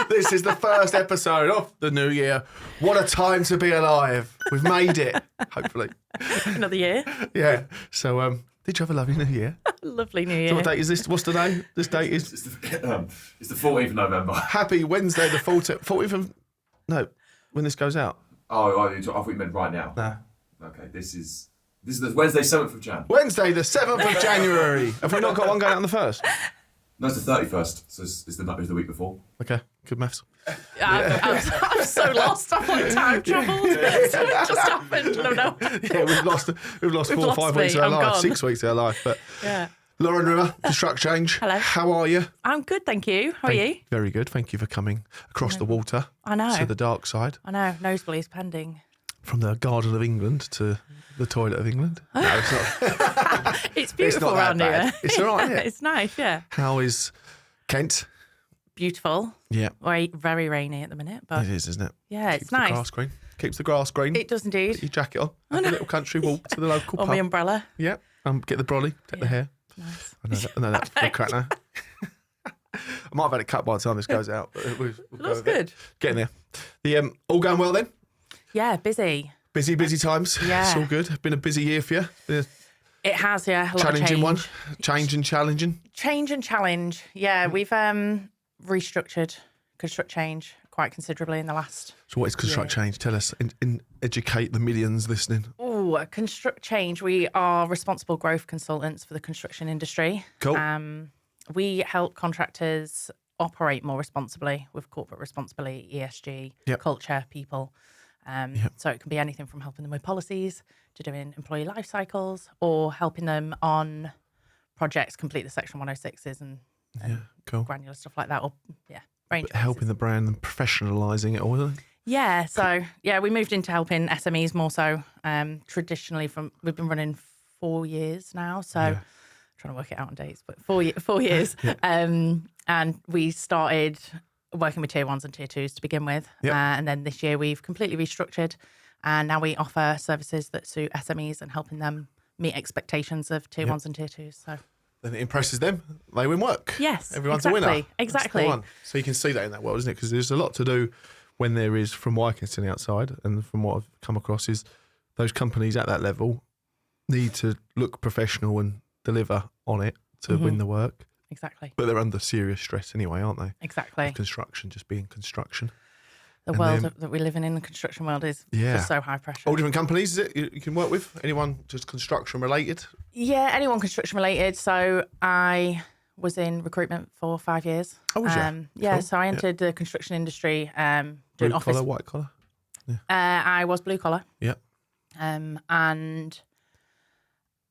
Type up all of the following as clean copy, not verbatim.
This is the first episode of the new year. What a time to be alive. We've made it, hopefully. Another year. Yeah. So, did you have a lovely new year? Lovely new year. So what date is this? What's the day? This date is... It's the 14th of November. Happy Wednesday the 14th of... No, when this goes out. Oh, I thought you meant right now. No. Okay, this is the Wednesday, 7th of Jan. Wednesday the 7th of January. Have we not got one going out on the 1st? No, it's the 31st, so it's the week before. Okay, good maths. I'm so lost. I'm like time travel. Something just happened. No. Yeah, we've lost 4 or 5 weeks of our life, 6 weeks of our life. But Yeah. Lauren River, Construct Change. Hello. How are you? I'm good, thank you. How are you? Very good. Thank you for coming across the water. I know. To the dark side. I know. Nosebleeds pending. From the Garden of England to the toilet of England. No, it's not. It's beautiful not that around bad. here. It's all right, isn't it? It's nice, yeah. How is Kent? Beautiful. Yeah. Very rainy at the minute, but It is, isn't it? yeah, Keeps it's the nice. grass green. Keeps the grass green. It does indeed. Put your jacket on. Have a little country walk to the local Or pub. my umbrella. Yeah. Get the brolly. Take the hair. Nice. I know that's a crack now. I might have had it cut by the time this goes out. But we'll go That's with it. good. Getting there. The all going well then? Yeah, busy. Busy times. Yeah. It's all good. Been a busy year for you. Been It has, yeah. A a lot of challenging change. one. Change and challenging. Change and challenge. Yeah, we've restructured Construct Change quite considerably in the last. So what is Construct Change? Tell us. Educate the millions listening. Oh, Construct Change. We are responsible growth consultants for the construction industry. Cool. We help contractors operate more responsibly with corporate responsibility, ESG, Yep. culture, people. So it can be anything from helping them with policies to doing employee life cycles or helping them on projects complete the Section 106s and Cool. granular stuff like that. Or range of Helping pieces. the brand and professionalising it all, isn't it? Yeah, so we moved into helping SMEs more so. Traditionally, we've been running 4 years now, so trying to work it out on dates, but 4 years. And we started working with tier 1s and tier 2s to begin with, and then this year we've completely restructured, and now we offer services that suit SMEs and helping them meet expectations of tier 1s and tier 2s. So. Then it impresses them. They win work. Yes, Everyone's exactly, a winner. exactly. That's the one. So you can see that in that world, isn't it? Because there's a lot to do when there is, from what I can see on the outside and from what I've come across, is those companies at that level need to look professional and deliver on it to win the work. Exactly. But they're under serious stress anyway, aren't they? Exactly. Of construction, just being construction. The world that we live in the construction world is just so high pressure. All different companies, is it? You can work with? Anyone just construction related? Yeah, anyone construction related. So I was in recruitment for 5 years. Oh, was you? Yeah, Cool. so I entered the construction industry doing Blue office. collar, white collar? I was blue collar. Yeah. And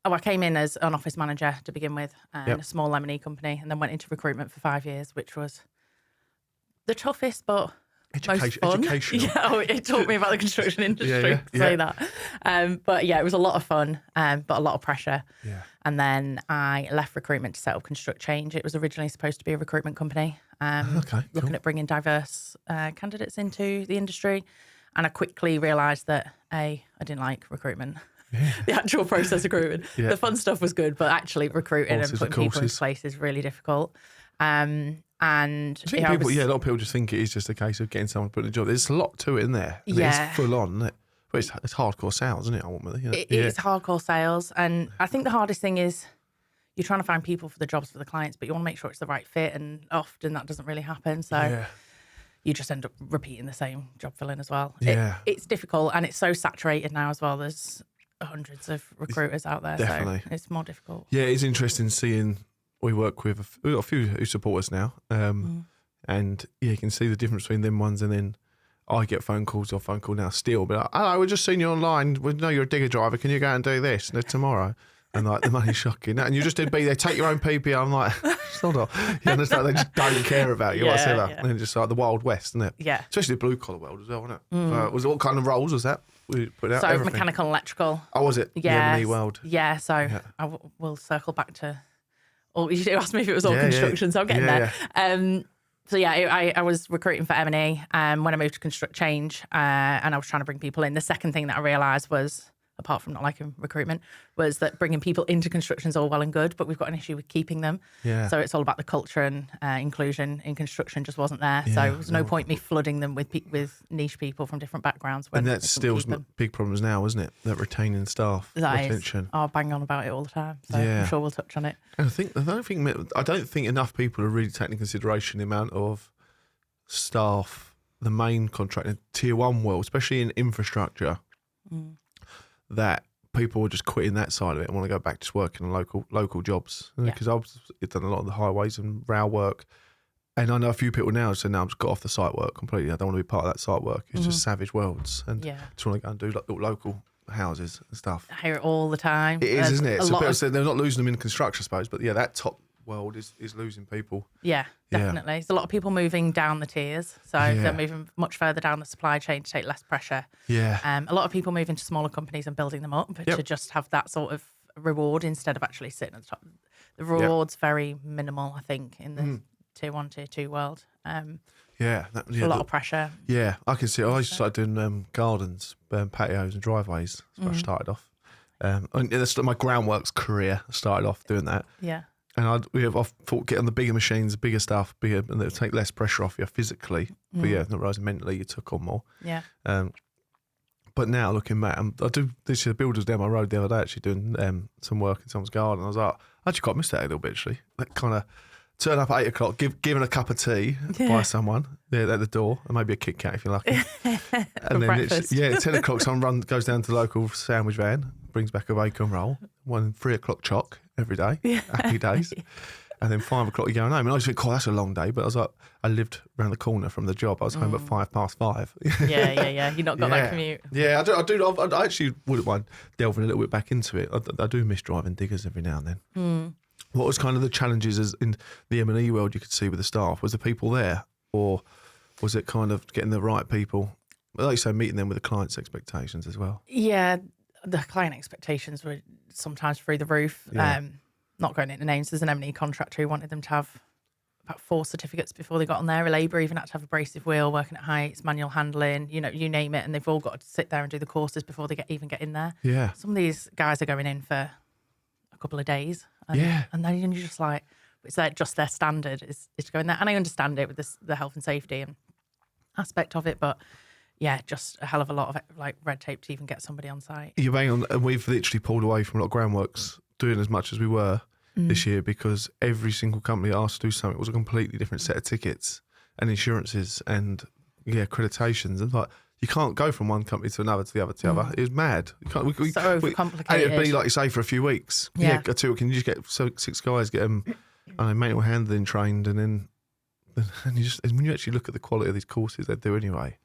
I came in as an office manager to begin with in a small M&E company, and then went into recruitment for 5 years, which was the toughest, but most fun. Educational. Yeah, it taught me about the construction industry to say that. But yeah, it was a lot of fun, but a lot of pressure. Yeah. And then I left recruitment to set up Construct Change. It was originally supposed to be a recruitment company, looking at bringing diverse candidates into the industry. And I quickly realised that I didn't like recruitment. The actual process of recruitment. The fun stuff was good, but actually recruiting and putting people in place is really difficult. And I think a lot of people just think it is just a case of getting someone to put in a job. There's a lot to it in there. And it's full on, isn't it? But it's hardcore sales, isn't it? Ultimately, it is hardcore sales, and I think the hardest thing is you're trying to find people for the jobs for the clients, but you want to make sure it's the right fit, and often that doesn't really happen. So you just end up repeating the same job filling as well. It's difficult, and it's so saturated now as well. There's hundreds of recruiters out there, Definitely. So it's more difficult. Yeah, it's interesting seeing. We work with we've got a few who support us now, and you can see the difference between them ones and then I get phone calls or phone call now still, but like, hello, we've just seen you online. We know you're a digger driver. Can you go and do this tomorrow? And like the money's shocking. And you just did be there, take your own PPE. I'm like, hold on. You understand? They just don't care about you whatsoever. Yeah. And it's just like the Wild West, isn't it? Yeah. Especially the blue collar world as well, isn't it? What kind of roles was that? We put out so everything. mechanical, electrical. Oh, was it? Yeah. The M&E world. Yeah. So we'll circle back to. Or you asked me if it was all construction, so I'm getting there. So yeah, I was recruiting for M&E when I moved to Construct Change, and I was trying to bring people in. The second thing that I realised was apart from not liking recruitment, was that bringing people into construction is all well and good, but we've got an issue with keeping them. Yeah. So it's all about the culture, and inclusion in construction just wasn't there. Yeah. So there was no point me flooding them with niche people from different backgrounds. When And that's still big problems now, isn't it? That retaining staff, retention. I'll bang on about it all the time. So Yeah. I'm sure we'll touch on it. And I don't think enough people are really taking into consideration the amount of staff, the main contract in tier 1 world, especially in infrastructure, that people are just quitting that side of it and want to go back to working on local jobs. Because I've done a lot of the highways and rail work, and I know a few people now say, "No, I've just got off the site work completely. I don't want to be part of that site work. It's just savage worlds, and just want to go and do like local houses and stuff." I hear it all the time. It is, isn't it? So people say of, they're not losing them in construction, I suppose, but that top world is losing people. Yeah, definitely. There's a lot of people moving down the tiers, so they're moving much further down the supply chain to take less pressure. Yeah. A lot of people moving to smaller companies and building them up to just have that sort of reward instead of actually sitting at the top. The reward's very minimal, I think, in the tier 1, tier 2 world. A lot of pressure. Yeah, I can see. I used to start doing gardens, patios and driveways. That's where I started off. And that's my groundworks career. I started off doing that. Yeah. And I thought get on the bigger machines, bigger stuff, and it'll take less pressure off you physically. But not realising mentally you took on more. Yeah. But now looking back, I do this year, the builders down my road the other day actually doing some work in someone's garden. I was like, I actually quite missed that a little bit actually. That kind of turn up at 8 o'clock, given a cup of tea by someone at the door, and maybe a Kit Kat if you're lucky. And then breakfast. 10 o'clock, someone goes down to the local sandwich van, brings back a bacon roll, 3 o'clock choc every day, happy days. And then 5 o'clock you're going home. And I just think, that's a long day. But I was like, I lived around the corner from the job. I was home at 5:05. Yeah. You've not got that commute. Yeah, I actually wouldn't mind delving a little bit back into it. I do miss driving diggers every now and then. What was kind of the challenges in the M&E world you could see with the staff? Was the people there, or was it kind of getting the right people? Like you say, meeting them with the client's expectations as well. Yeah, the client expectations were sometimes through the roof. Yeah. Not going into names, there's an M&E contractor who wanted them to have about 4 certificates before they got on there. A labourer even had to have abrasive wheel, working at heights, manual handling, you name it, and they've all got to sit there and do the courses before they even get in there. Yeah. Some of these guys are going in for a couple of days. And then you're just like, it's just their standard is to go in there. And I understand it with the health and safety and aspect of it, but just a hell of a lot of red tape to even get somebody on site. You're bang on, and we've literally pulled away from a lot of groundworks doing as much as we were this year, because every single company asked to do something was a completely different set of tickets and insurances and accreditations. And you can't go from one company to another to the other to the other. It was mad. You can't. So overcomplicated. And it'd be like you say for a few weeks. Yeah. Can you just get 6 guys, get them manual handling trained, and then when you actually look at the quality of these courses they do anyway,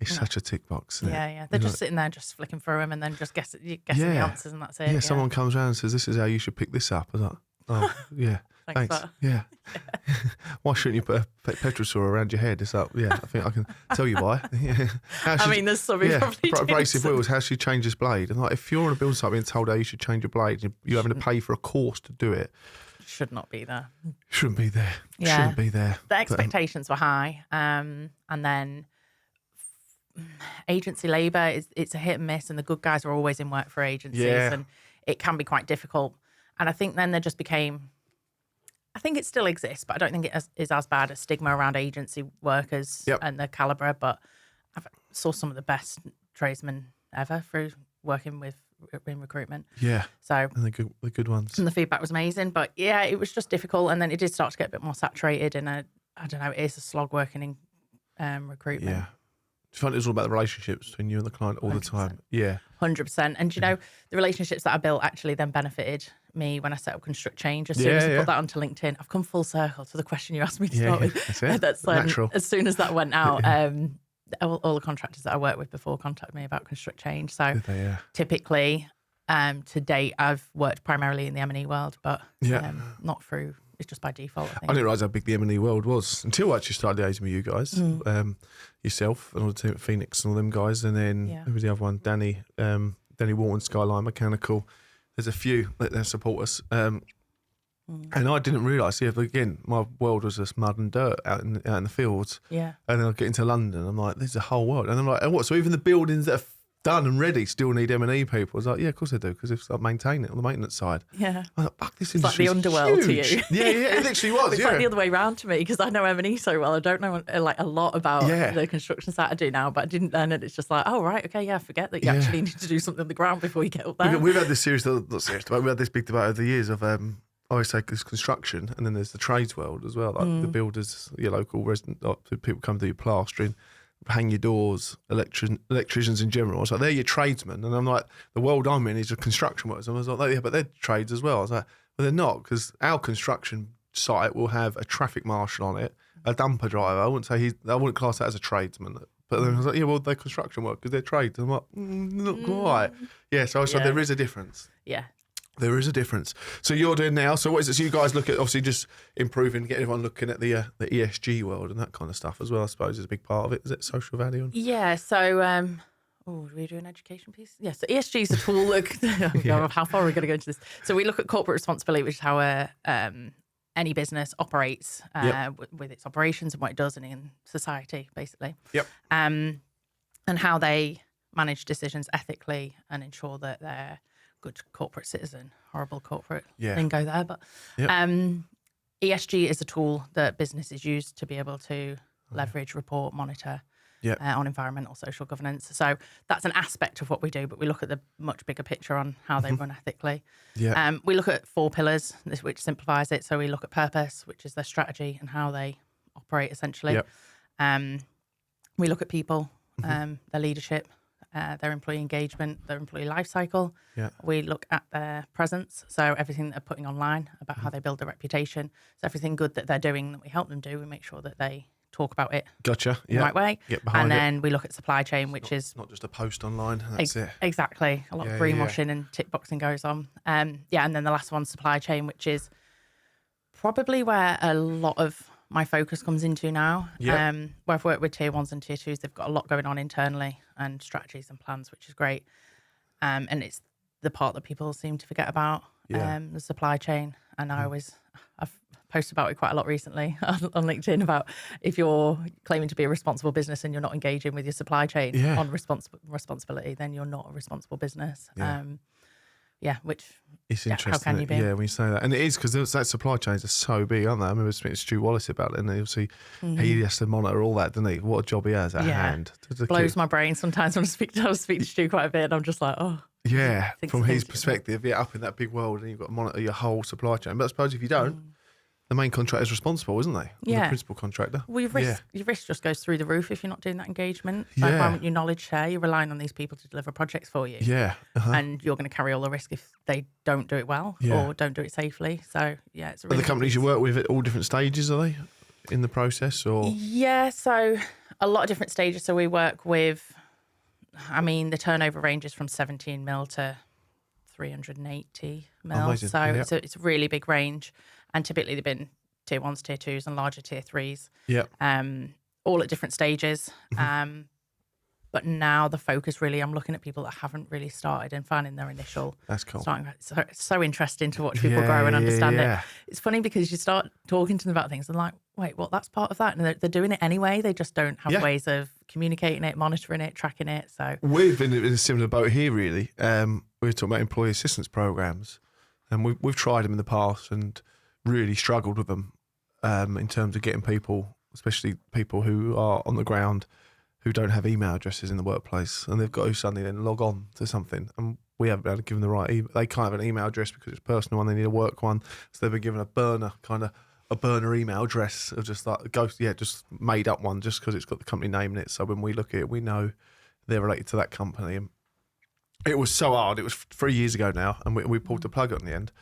it's such a tick box. Isn't it? They're just sitting there, just flicking through them, and then just guessing the answers, and that's it. Yeah, someone cocomes around and says, "This is how you should pick this up." I was like, "Oh, yeah, thanks." Yeah. Why shouldn't you put a petrol saw around your head? It's like, I think I can tell you why. There's somebody probably abrasive wheels. How should you change this blade? And if you're on a build site being told how you should change your blade, you're having to pay for a course to do it. Should not be there. Shouldn't be there. Yeah. Shouldn't be there. The expectations were high, and then agency labour it's a hit and miss, and the good guys are always in work for agencies, and it can be quite difficult. And I think then there just became, I think it still exists, but I don't think it is as bad a stigma around agency workers and the calibre. But I saw some of the best tradesmen ever through working in recruitment. Yeah. So and the good ones. And the feedback was amazing, but it was just difficult. And then it did start to get a bit more saturated, and I don't know, it is a slog working in recruitment. Yeah. Do you find it was all about the relationships between you and the client all 100%. The time? Yeah. 100%. And, the relationships that I built actually then benefited me when I set up Construct Change. As soon as I put that onto LinkedIn, I've come full circle to the question you asked me to start with. That's it. That's natural. As soon as that went out, all the contractors that I worked with before contacted me about Construct Change. So typically, to date, I've worked primarily in the M&E world, but not through... It's just by default, I think. I didn't realise how big the M&E world was until I actually started liaising with you guys, yourself and all the team at Phoenix and all them guys, and then who was the other one? Danny Walton, Skyline Mechanical. There's a few that support us. And I didn't realise, again, my world was just mud and dirt out in the fields. Yeah. And then I get into London, I'm like, there's a whole world. And I'm like, and what? So even the buildings that are done and ready, still need M&E people. I was like, yeah, of course they do, because if I maintain it on the maintenance side. Yeah. I was like, fuck, this It's like industry the underworld to huge. you. Yeah, it literally was. It's like the other way around to me, because I know M&E so well. I don't know like a lot about the construction site. I do now, but I didn't then. And it's just like, oh, right, okay, yeah, forget that you actually need to do something on the ground before you get up there. We've had this series, not serious debate, we had this big debate over the years of, I always say there's construction, and then there's the trades world as well, like the builders, your local resident, like, people come do your plastering, hang your doors, electricians in general. I was like, they're your tradesmen. And I'm like, the world I'm in is a construction workers. And I was like, yeah, but they're trades as well. I was like, well, they're not, because our construction site will have a traffic marshal on it, a dumper driver. I wouldn't class that as a tradesman. But then I was like, yeah, well, they're construction workers, they're trades. And I'm like, not quite. Yeah, so I said there is a difference. Yeah. There is a difference. So you're doing now. So what is it? So you guys look at obviously just improving, getting everyone looking at the ESG world and that kind of stuff as well. I suppose is a big part of it. Is it social value? And... Yeah. So, do we do an education piece? Yeah. So ESG is a tool. Look, how far are we going to go into this? So we look at corporate responsibility, which is how any business operates with its operations and what it does in society, basically. Yep. And how they manage decisions ethically and ensure that they're good corporate citizen. Horrible corporate lingo there, but ESG is a tool that businesses use to be able to leverage, report, monitor on environmental, social governance. So that's an aspect of what we do, but we look at the much bigger picture on how they run ethically. Yeah. We look at 4 pillars, which simplifies it. So we look at purpose, which is their strategy and how they operate essentially. Yep. We look at people, their leadership, their employee engagement, their employee life cycle. Yeah. We look at their presence, so everything that they're putting online, about how they build their reputation. So everything good that they're doing that we help them do, we make sure that they talk about it the right way. And then we look at supply chain, which is not just a post online. That's it. Exactly. A lot of greenwashing and tick boxing goes on. And then the last one's supply chain, which is probably where a lot of my focus comes into now. Where I've worked with tier 1s and tier 2s, they've got a lot going on internally and strategies and plans, which is great. And it's the part that people seem to forget about, the supply chain. And I've posted about it quite a lot recently on LinkedIn about if you're claiming to be a responsible business and you're not engaging with your supply chain on responsibility, then you're not a responsible business. Which it's interesting. How can you be? Yeah, when you say that, and it is because that supply chains are so big, aren't they? I remember speaking to Stuart Wallis about it, and obviously he has to monitor all that, doesn't he? What a job he has at hand. Blows my brain sometimes when I speak to Stu quite a bit, and I'm just like, oh. Yeah, from his perspective, up in that big world, and you've got to monitor your whole supply chain. But I suppose if you don't, the main contractor is responsible, isn't they? The principal contractor. Well, your risk just goes through the roof if you're not doing that engagement. Like, why won't you knowledge share? You're relying on these people to deliver projects for you. Yeah. And you're going to carry all the risk if they don't do it well or don't do it safely. So, it's a really Are the companies you work with at all different stages, are they, in the process? Or Yeah, so a lot of different stages. So we work with, the turnover ranges from 17 mil to 380 mil. Amazing. So it's a really big range. And typically they've been tier 1s, tier 2s and larger tier 3s. Yeah. All at different stages. But now the focus really, I'm looking at people that haven't really started and finding their initial. That's cool. It's so interesting to watch people grow and understand it. It's funny because you start talking to them about things and like, wait, well, that's part of that. And they're doing it anyway. They just don't have ways of communicating it, monitoring it, tracking it. So we've been in a similar boat here, really. We were talking about employee assistance programs, and we've tried them in the past and really struggled with them in terms of getting people, especially people who are on the ground, who don't have email addresses in the workplace, and they've got to suddenly then log on to something, and we haven't been able to give them the right email. They can't have an email address because it's a personal one, they need a work one, so they've been given a burner email address of just like a ghost, just made up one just because it's got the company name in it, so when we look at it, we know they're related to that company. And it was so hard. It was 3 years ago now, and we pulled the plug on the end.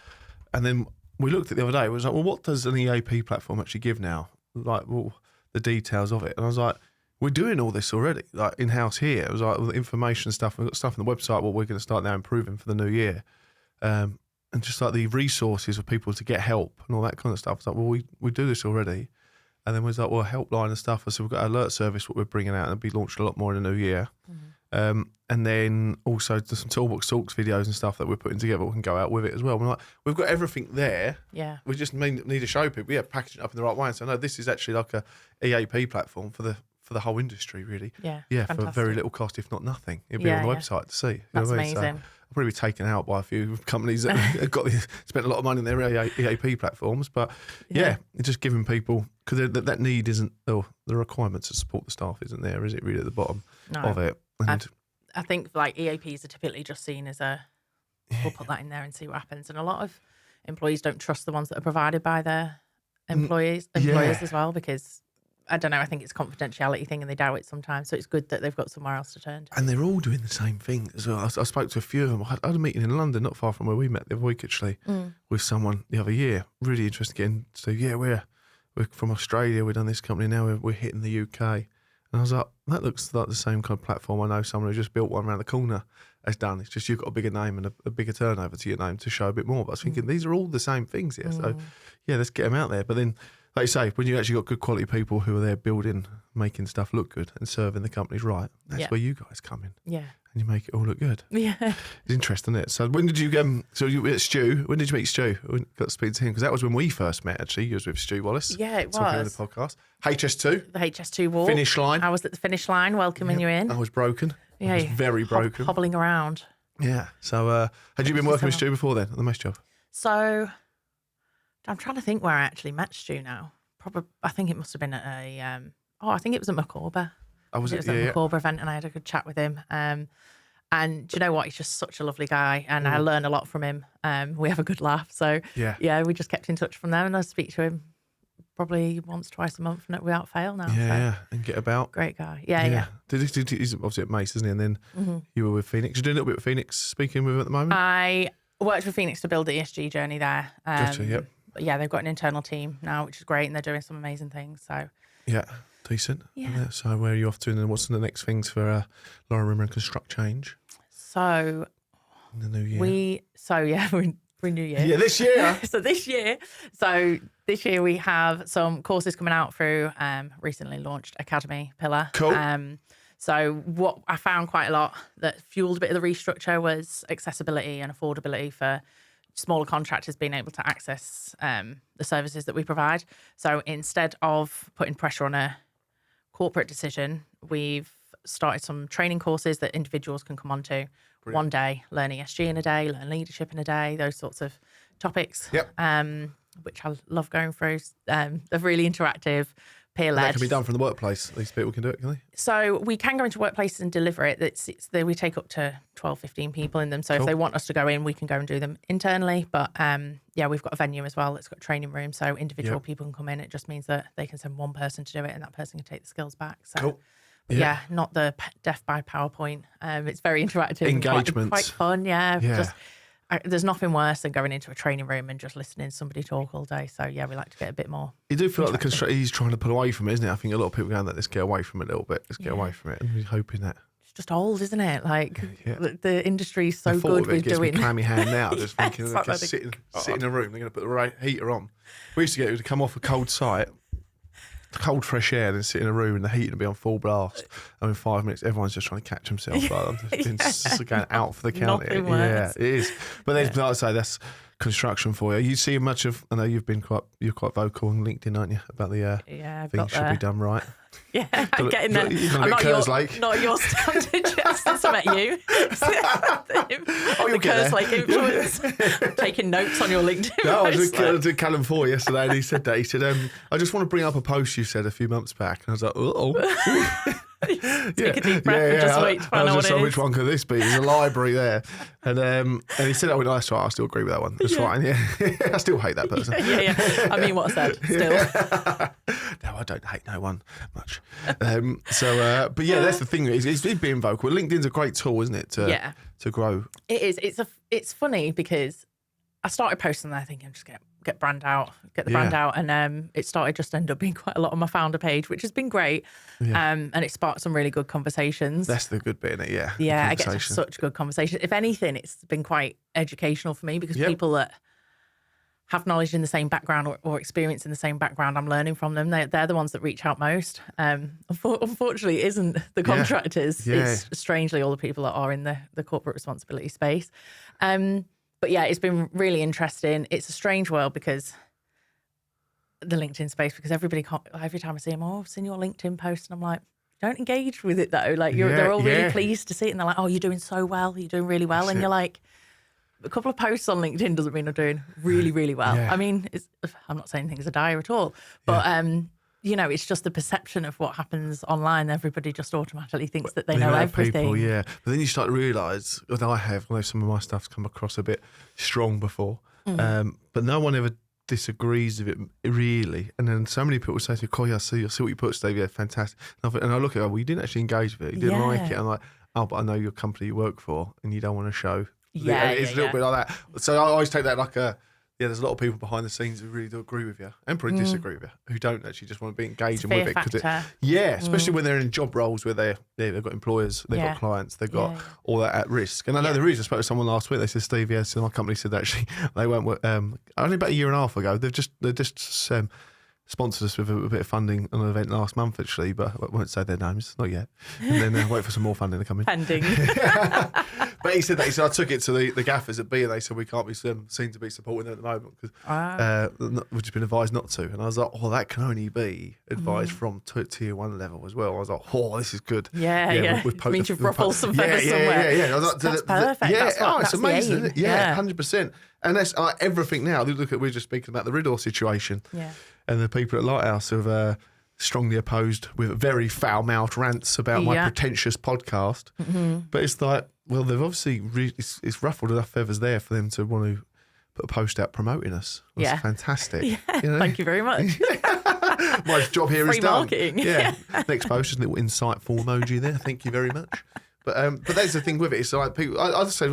And then we looked at the other day, it was like, well, what does an EAP platform actually give now? Like, well, the details of it. And I was like, we're doing all this already, like in-house here. It was like all the information stuff. We've got stuff on the website, what we're going to start now improving for the new year. And just like the resources for people to get help and all that kind of stuff. It's like, well, we do this already. And then we was like, well, helpline and stuff. So we've got an alert service, what we're bringing out, and it'll be launched a lot more in the new year. And then also there's some Toolbox Talks videos and stuff that we're putting together. We can go out with it as well. We're like, we've got everything there. Yeah. We just need to show people, package it up in the right way. And so no, this is actually like a EAP platform for for the whole industry, really. Yeah, Yeah, for fantastic. very little cost, if not nothing. It'll be Yeah, on the yeah. website to see. You know That's what I mean? So amazing. I'll probably be taken out by a few companies that have spent a lot of money on their EAP platforms. But yeah, it's just giving people, because that need isn't, the requirements to support the staff isn't there, is it really, at the bottom of it? And I think like EAPs are typically just seen as we'll put that in there and see what happens. And a lot of employees don't trust the ones that are provided by their employers as well, because I don't know, I think it's a confidentiality thing and they doubt it sometimes. So it's good that they've got somewhere else to turn to. And they're all doing the same thing as well. I spoke to a few of them. I had a meeting in London, not far from where we met the other week, actually, with someone the other year. Really interested in. So yeah, we're from Australia. We've done this company now. We're hitting the UK. And I was like, that looks like the same kind of platform. I know someone who just built one around the corner has done. It's just you've got a bigger name and a bigger turnover to your name to show a bit more. But I was thinking, these are all the same things here. So yeah, let's get them out there. But then, like you say, when you actually got good quality people who are there building, making stuff look good and serving the companies right, that's where you guys come in. Yeah. And you make it all look good. Yeah. It's interesting, isn't it? So when did you so you were at Stu? When did you meet Stu? We got to speak to him because that was when we first met, actually. You was with Stuart Wallis. Yeah, it talking was. on the podcast. HS2. The HS2 walk. Finish line. I was at the finish line welcoming you in. I was broken. Yeah, I was very broken. Hobbling around. Yeah. So had you been working with Stu before then, at the MACE job? So I'm trying to think where I actually met Stu now. Probably, I think it must have been at I think it was at Macawber. Oh, was It it? was at Yeah, Macawber event and I had a good chat with him. And do you know what? He's just such a lovely guy and I learn a lot from him. We have a good laugh. So yeah, we just kept in touch from there and I speak to him probably once, twice a month without fail now. Yeah, so. and get about. Great guy. Yeah. He's obviously at MACE, isn't he? And then you were with Phoenix. You're doing a little bit with Phoenix, speaking with him at the moment? I worked for Phoenix to build the ESG journey there. Gotcha, yep. But yeah, they've got an internal team now, which is great, and they're doing some amazing things. So yeah, decent. Yeah. So where are you off to, and then what's the next things for Lauren Rimmer and Construct Change So in the new year? we're in New Year. Yeah, this year. So this year we have some courses coming out through recently launched Academy Pillar. Cool. So what I found quite a lot that fueled a bit of the restructure was accessibility and affordability for smaller contractors being able to access the services that we provide. So instead of putting pressure on a corporate decision, we've started some training courses that individuals can come onto. Brilliant. One day, learn ESG in a day, learn leadership in a day, those sorts of topics, which I love going through. They're really interactive, peer-led. That can be done from the workplace. These people can do it, can they? So we can go into workplaces and deliver it. We take up to 12, 15 people in them. So if they want us to go in, we can go and do them internally. But we've got a venue as well that's got a training room. So individual people can come in. It just means that they can send one person to do it and that person can take the skills back. So yeah, not the death by PowerPoint. It's very interactive. Engagement. Quite fun, yeah. There's nothing worse than going into a training room and just listening to somebody talk all day. So yeah, we like to get a bit more. You do feel like the constructor, he's trying to pull away from it, isn't it? I think a lot of people going that let's get away from it a little bit. Let's get away from it. And we're hoping that. It's just old, isn't it? Like the industry's so good with doing. Me clammy hand now, just thinking, just sit in a room. They're going to put the heater on. We used to get it to come off a cold site. Cold fresh air, then sit in a room and the heat and be on full blast. And in 5 minutes, everyone's just trying to catch themselves. Just going out for the count. Yeah, it is. But then, like I say, that's construction for you. You see much of? I know you're quite vocal on LinkedIn, aren't you, about the things should be done right. Yeah, I'm getting there. I'm not your standard, Jess. I met you. The Kerslake influence. Taking notes on your LinkedIn. No, I was with Callum 4 yesterday, and he said that. He said, "I just want to bring up a post you said a few months back," and I was like, "Oh." Take a deep breath and just wait to find out what it is. Which one could this be? There's a library there. And he said, "Oh, that's right. I still agree with that one. That's fine. Yeah. I still hate that person." Yeah. I mean, what I said, still. No, I don't hate no one much. But yeah, that's the thing. It's being vocal. LinkedIn's a great tool, isn't it? To grow. It is. It's funny because I started posting there thinking just get the brand out, and it started just end up being quite a lot on my founder page, which has been great. And it sparked some really good conversations. That's the good bit in it, yeah. Yeah, I get to have such good conversations. If anything, it's been quite educational for me because people that have knowledge in the same background or experience in the same background, I'm learning from them. They're the ones that reach out most. Unfortunately, it isn't the contractors. It's strangely all the people that are in the corporate responsibility space. But yeah, it's been really interesting. It's a strange world because the LinkedIn space, because every time I see them, I've seen your LinkedIn post, and I'm like, don't engage with it though. Like they're all really Yeah. pleased to see it, and they're like, "Oh, you're doing so well. You're doing really well." That's and it. you're like, a couple of posts on LinkedIn doesn't mean I'm doing really, really well. Yeah. I mean, I'm not saying things are dire at all, but it's just the perception of what happens online. Everybody just automatically thinks that they know everything. People, yeah. But then you start to realise, and I know some of my stuff's come across a bit strong before, but no one ever disagrees with it really. And then so many people say to me, "Oh, yeah, I see what you put, Steve. Yeah, fantastic." And I look at it, well, you didn't actually engage with it. You didn't like it. I'm like, "Oh, but I know your company you work for, and you don't want to show." It's a little bit like that. So I always take that like there's a lot of people behind the scenes who really do agree with you and probably disagree with you, who don't actually just want to be engaging with it. Especially when they're in job roles where they've got employers, they've got clients, they've got all that at risk. And I know the reason. I spoke to someone last week. They said, "Steve, yes," and my company said actually they weren't only about a year and a half ago. They just sponsored us with a bit of funding on an event last month actually, but I won't say their names, not yet. And then wait for some more funding to come in. Pending. But he said that. He said, I took it to the gaffers at B, and they said we can't be seen to be supporting them at the moment because we've just been advised not to. And I was like, oh, that can only be advised from tier 1 level as well. I was like, oh, this is good. Yeah. It means you've ruffled some feathers somewhere. Yeah. I was like, that's perfect. Yeah, that's it's amazing, isn't it? Yeah, Yeah. 100%. And that's everything now. We're just speaking about the RIDDORS situation. Yeah. And the people at Lighthouse have strongly opposed with very foul-mouthed rants about my pretentious podcast. Mm-hmm. But it's like, well, they've obviously it's ruffled enough feathers there for them to want to put a post out promoting us. That's fantastic. Yeah. You know? Thank you very much. My job here is Free done. marketing. Yeah. Next post is a little insightful emoji there. Thank you very much. But that's the thing with it. It's like people. I just say,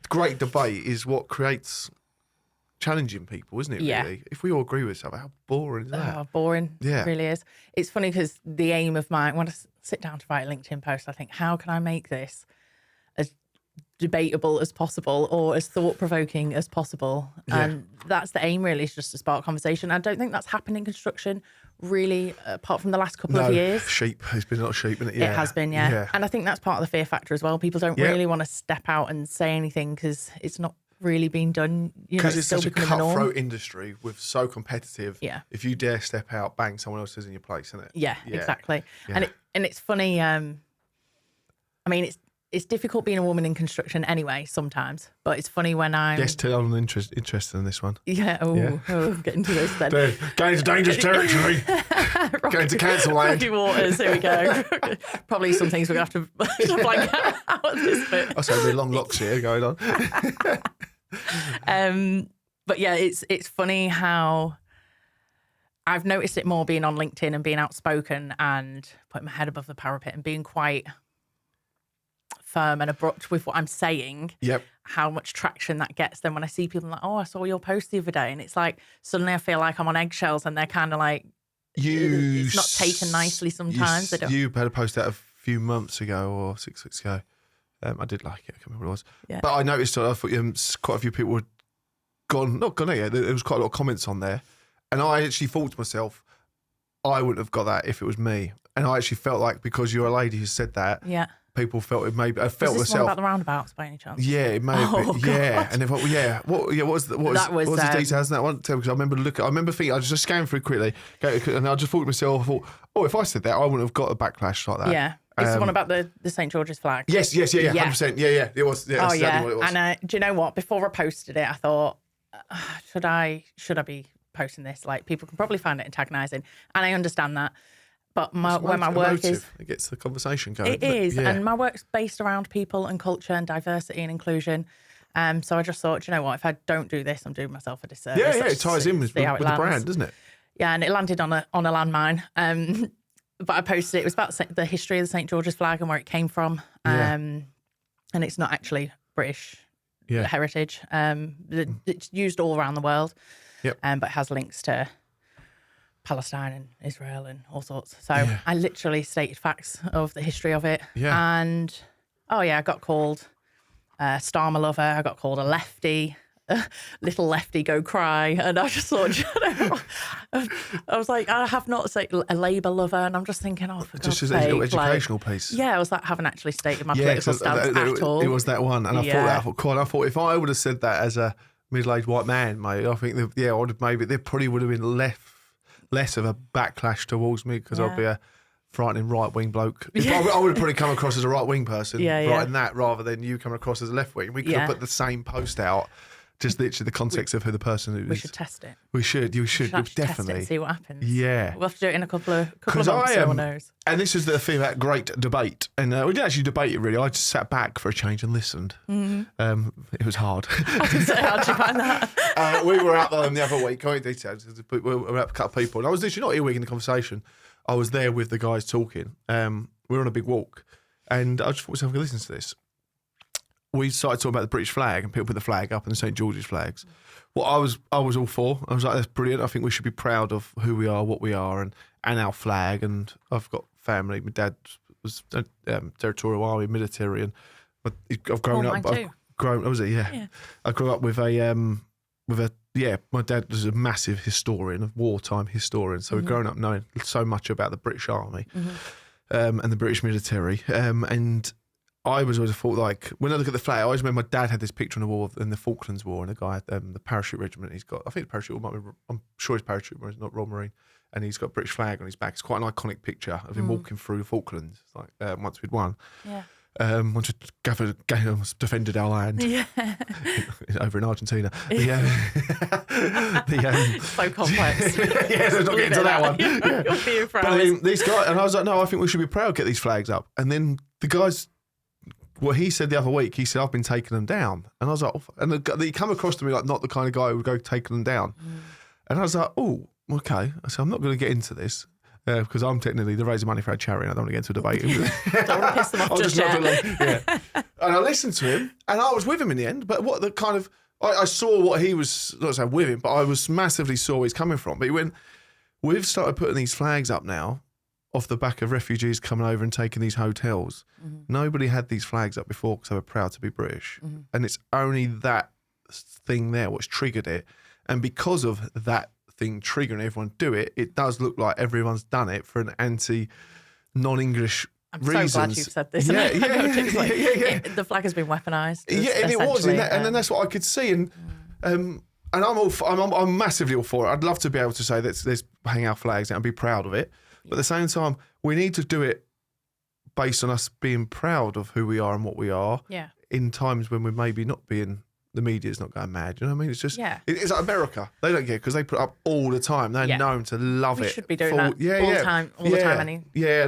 great debate is what creates challenging people, isn't it? Yeah. Really, if we all agree with each other, how boring is that? Oh, boring. Yeah. It really is. It's funny because the aim of when I sit down to write a LinkedIn post, I think, how can I make this as debatable as possible or as thought-provoking as possible? And that's the aim, really, is just to spark conversation. I don't think that's happened in construction, really, apart from the last couple of years. Sheep. It's been a lot of sheep, isn't it? Yeah. It has been, yeah. And I think that's part of the fear factor as well. People don't really want to step out and say anything because it's not really being done. Because it's still such a becoming the norm. cutthroat industry with so competitive. Yeah. If you dare step out, bang, someone else is in your place, isn't it? Yeah. Exactly. Yeah. And it's funny. I mean, it's difficult being a woman in construction anyway sometimes, but it's funny when I'm... Yes, I'm interested in this one. Yeah. Get into this then. Going into dangerous territory. Going to cancel land. Rocky waters, here we go. Probably some things we're going to have to blank out of this bit. I say the long locks here going on. But yeah, it's funny how I've noticed it more being on LinkedIn and being outspoken and putting my head above the parapet and being quite firm and abrupt with what I'm saying. Yep. How much traction that gets. Then when I see people like, oh, I saw your post the other day, and it's like suddenly I feel like I'm on eggshells, and they're kind of like, it's not taken nicely sometimes. You had a post out a few months ago or 6 weeks ago. I did like it. I can't remember what it was. Yeah. But I noticed I thought quite a few people had not gone yet. There was quite a lot of comments on there, and I actually thought to myself, I wouldn't have got that if it was me. And I actually felt like because you're a lady who said that, people felt it maybe. I felt was this myself one about the roundabouts by any chance? Yeah, it may have been. God. Yeah, and if what was the details in that one? Because I remember thinking, I was just scanning through quickly, and I just thought to myself, if I said that, I wouldn't have got a backlash like that. Yeah. It's the one about the St. George's flag. Yes, 100%. Yeah, it was. Yeah, that's exactly what it was. And do you know what? Before I posted it, I thought, should I be posting this? Like, people can probably find it antagonising, and I understand that. But where my work is, it gets the conversation going. It is, and my work's based around people and culture and diversity and inclusion. So I just thought, do you know what? If I don't do this, I'm doing myself a disservice. Yeah, it ties in with the brand, doesn't it? Yeah, and it landed on a landmine. But I posted it. It was about the history of the St. George's flag and where it came from. And it's not actually British heritage. It's used all around the world. Yep. But it has links to Palestine and Israel and all sorts. So I literally stated facts of the history of it. Yeah. And, I got called a Starmer lover. I got called a lefty. Little lefty go cry, and I just thought, I was like, I have not said a Labour lover, and I'm just thinking, for just God's as sake, an educational piece. Yeah, I was like, I haven't actually stated my political stance at all. It was that one, and I thought if I would have said that as a middle-aged white man, mate, I think there probably would have been less of a backlash towards me because I'd be a frightening right-wing bloke. I would have probably come across as a right-wing person writing that rather than you coming across as a left-wing. We could have put the same post out, just literally the context of who the person is. We should test it. We should. You should. Definitely Definitely. test it and see what happens. Yeah. We'll have to do it in a couple of months, no one knows. And this is the thing about great debate. And we didn't actually debate it, really. I just sat back for a change and listened. Mm-hmm. It was hard. I was going to say, how did you find that? We were out there the other week, going details. We were out a couple of people. And I was literally not earwigging the conversation. I was there with the guys talking. We were on a big walk. And I just thought myself, listen to this. We started talking about the British flag and people put the flag up and the St. George's flags. Well, I was all for. I was like, that's brilliant. I think we should be proud of who we are, what we are, and our flag. And I've got family. My dad was territorial army, military, and I've grown up. Mine too. Was it? Yeah. I grew up with my dad was a massive historian, a wartime historian. So we've grown up knowing so much about the British Army and the British military. And I was always thought, like, when I look at the flag, I always remember my dad had this picture on the wall in the Falklands War, and a guy had the parachute regiment. He's got, I think the parachute might be, I'm sure he's parachute, but he's not Royal Marine, and he's got a British flag on his back. It's quite an iconic picture of him walking through the Falklands, like once we'd won. Yeah. Once we defended our land over in Argentina. So complex. Yeah, let's not get into that one. Yeah. You'll be proud. But these guys, and I was like, no, I think we should be proud to get these flags up. And then the guys, what he said the other week, he said, I've been taking them down. And I was like, oh, and he come across to me like not the kind of guy who would go taking them down. And I was like, oh, okay. I said, I'm not going to get into this. Because I'm technically, they're raising money for our charity and I don't want to get into a debate. Don't want to piss them off just yet. And I listened to him and I was with him in the end. But what the kind of, I saw what he was, not saying with him, but I was massively saw where he's coming from. But he went, we've started putting these flags up now off the back of refugees coming over and taking these hotels. Nobody had these flags up before because they were proud to be British. And it's only that thing there what's triggered it. And because of that thing triggering everyone do it, it does look like everyone's done it for an non-English reasons. So glad you've said this. The flag has been weaponised. Yeah, and it was, and then that's what I could see. And I'm massively all for it. I'd love to be able to say let's hang our flags out and be proud of it. But at the same time, we need to do it based on us being proud of who we are and what we are. Yeah. In times when we're maybe not being. The media's not going mad, you know what I mean? It's just, it's like America. They don't care because they put up all the time. They're known to love it. We should be doing that all the time. And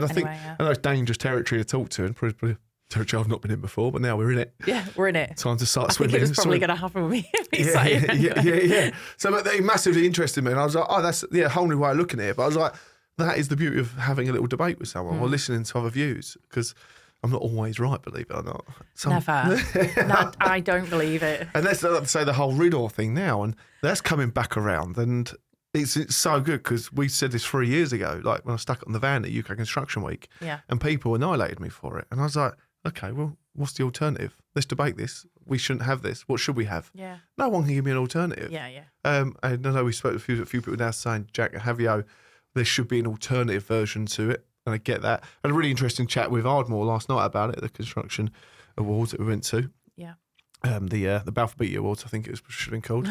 I think, I know it's dangerous territory to talk to, and probably territory I've not been in before, but now we're in it. Yeah, we're in it. Time to start swimming. I think it's probably going to happen with me. Yeah. So but they massively interested me, and I was like, oh, that's a whole new way of looking at it. But I was like, that is the beauty of having a little debate with someone or listening to other views, because I'm not always right, believe it or not. Never. No, I don't believe it. And let's say the whole RIDDOR thing now, and that's coming back around. And it's so good because we said this 3 years ago, like when I stuck it on the van at UK Construction Week, and people annihilated me for it. And I was like, okay, well, what's the alternative? Let's debate this. We shouldn't have this. What should we have? Yeah. No one can give me an alternative. Yeah. And I know we spoke to a few people now saying, Jack, Javio, there should be an alternative version to it. And I get that. I had a really interesting chat with Ardmore last night about it at the construction awards that we went to. Yeah. The Balfour Beatty Awards, I think it should have been called.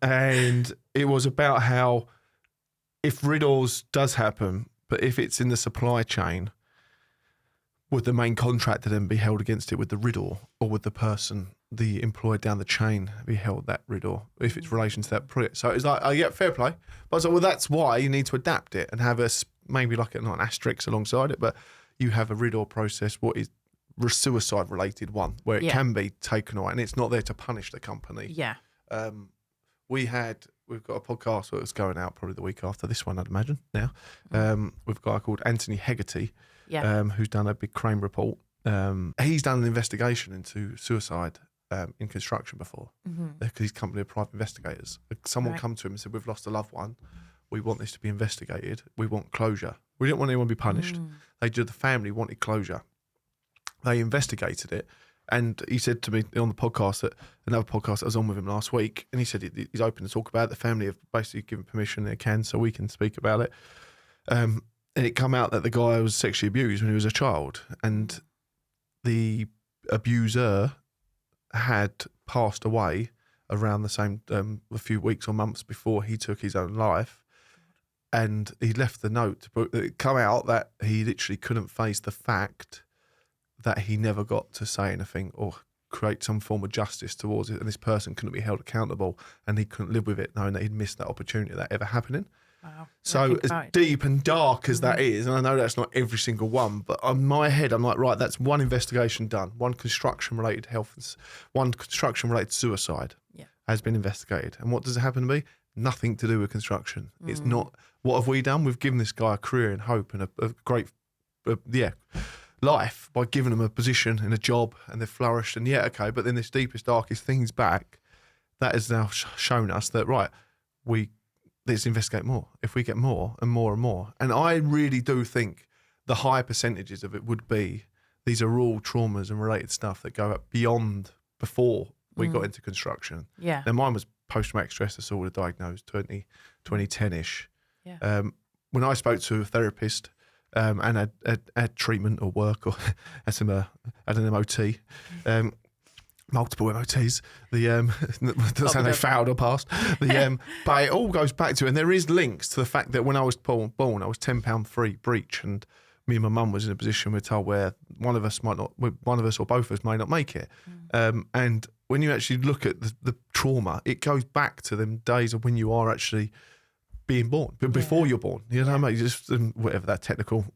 And it was about how if RIDDORS does happen, but if it's in the supply chain, would the main contractor then be held against it with the RIDDOR, or would the person, the employee down the chain, be held that RIDDOR if it's relation to that project? So it's like, I get fair play. But I was like, well, that's why you need to adapt it and have maybe like not an asterisk alongside it, but you have a RIDDOR process, what is suicide related one, where it can be taken away and it's not there to punish the company. Yeah. We've got a podcast that's going out probably the week after this one, I'd imagine now. With a guy called Anthony Hegarty, who's done a big crane report. He's done an investigation into suicide in construction before, because he's a company of private investigators. Someone come to him and said, we've lost a loved one. We want this to be investigated. We want closure. We didn't want anyone to be punished. The family wanted closure. They investigated it. And he said to me on the podcast, that another podcast I was on with him last week, and he said he's open to talk about it. The family have basically given permission they can, so we can speak about it. And it come out that the guy was sexually abused when he was a child, and the abuser had passed away around the same a few weeks or months before he took his own life. and he left the note, but it come out that he literally couldn't face the fact that he never got to say anything or create some form of justice towards it, and this person couldn't be held accountable, and he couldn't live with it knowing that he'd missed that opportunity of that ever happening. Wow. So as deep and dark as that is, and I know that's not every single one, but on my head, I'm like, right, that's one investigation done, one construction-related one construction-related suicide has been investigated. And what does it happen to be? Nothing to do with construction. It's not, what have we done? We've given this guy a career and hope and a great, life by giving him a position and a job, and they've flourished. And but then this deepest, darkest things back, that has now shown us that, right, let's investigate more. If we get more and more and more. And I really do think the high percentages of it would be, these are all traumas and related stuff that go up beyond before we got into construction. Yeah. Now mine was post-traumatic stress disorder diagnosed 2010-ish. Yeah. When I spoke to a therapist and had treatment or work or had an MOT, multiple MOTs, that's how they failed or passed. But it all goes back to, and there is links to the fact that when I was born, I was £10 free breach, and me and my mum was in a position we're told where one of us or both of us may not make it. And when you actually look at the trauma, it goes back to them days of when you are actually being born, but before you're born, you know what I mean? Just whatever that technical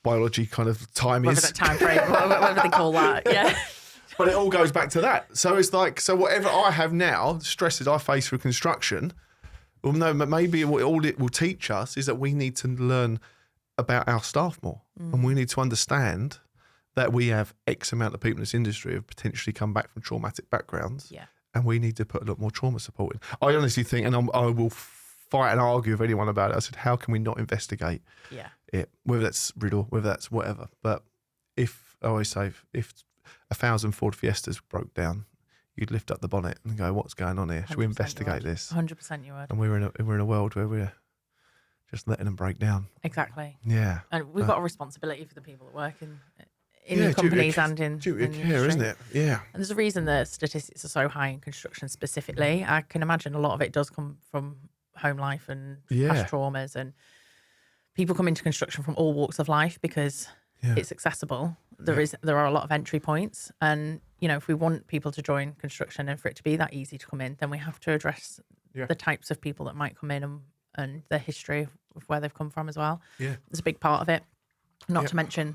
biology kind of time whatever is. That time frame, whatever they call that, yeah. But it all goes back to that. So it's like, so whatever I have now, the stresses I face through construction, well, no, maybe all it will teach us is that we need to learn about our staff more. And we need to understand that we have X amount of people in this industry who have potentially come back from traumatic backgrounds. Yeah. And we need to put a lot more trauma support in. I honestly think, and I will fight and argue with anyone about it, I said, how can we not investigate it? Whether that's RIDDOR, whether that's whatever. But I always say, if 1,000 Ford Fiestas broke down, you'd lift up the bonnet and go, what's going on here? Should we investigate this? 100% you would. And we're in a world where we're just letting them break down. Exactly. Yeah. And we've got a responsibility for the people that work in your companies and in duty of the care, industry. isn't it? Yeah. And there's a reason the statistics are so high in construction specifically. I can imagine a lot of it does come from home life and past traumas, and people come into construction from all walks of life because it's accessible. There are a lot of entry points, and if we want people to join construction and for it to be that easy to come in, then we have to address the types of people that might come in and their history of where they've come from as well. Yeah, it's a big part of it. Not to mention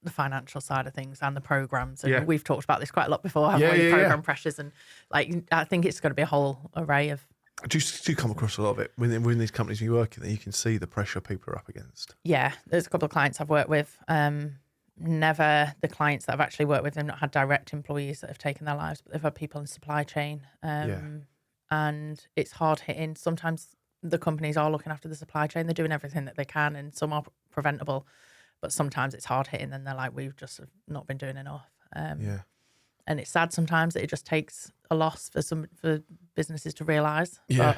the financial side of things and the programs. And we've talked about this quite a lot before, haven't we? Program pressures, and I think it's going to be a whole array of. Do you come across a lot of it within these companies you work in, that you can see the pressure people are up against? Yeah, there's a couple of clients I've worked with. Never the clients that I've actually worked with. They've not had direct employees that have taken their lives, but they've had people in supply chain. And it's hard hitting. Sometimes the companies are looking after the supply chain. They're doing everything that they can, and some are preventable. But sometimes it's hard hitting, and they're like, we've just not been doing enough. And it's sad sometimes that it just takes a loss for businesses to realise. Yeah.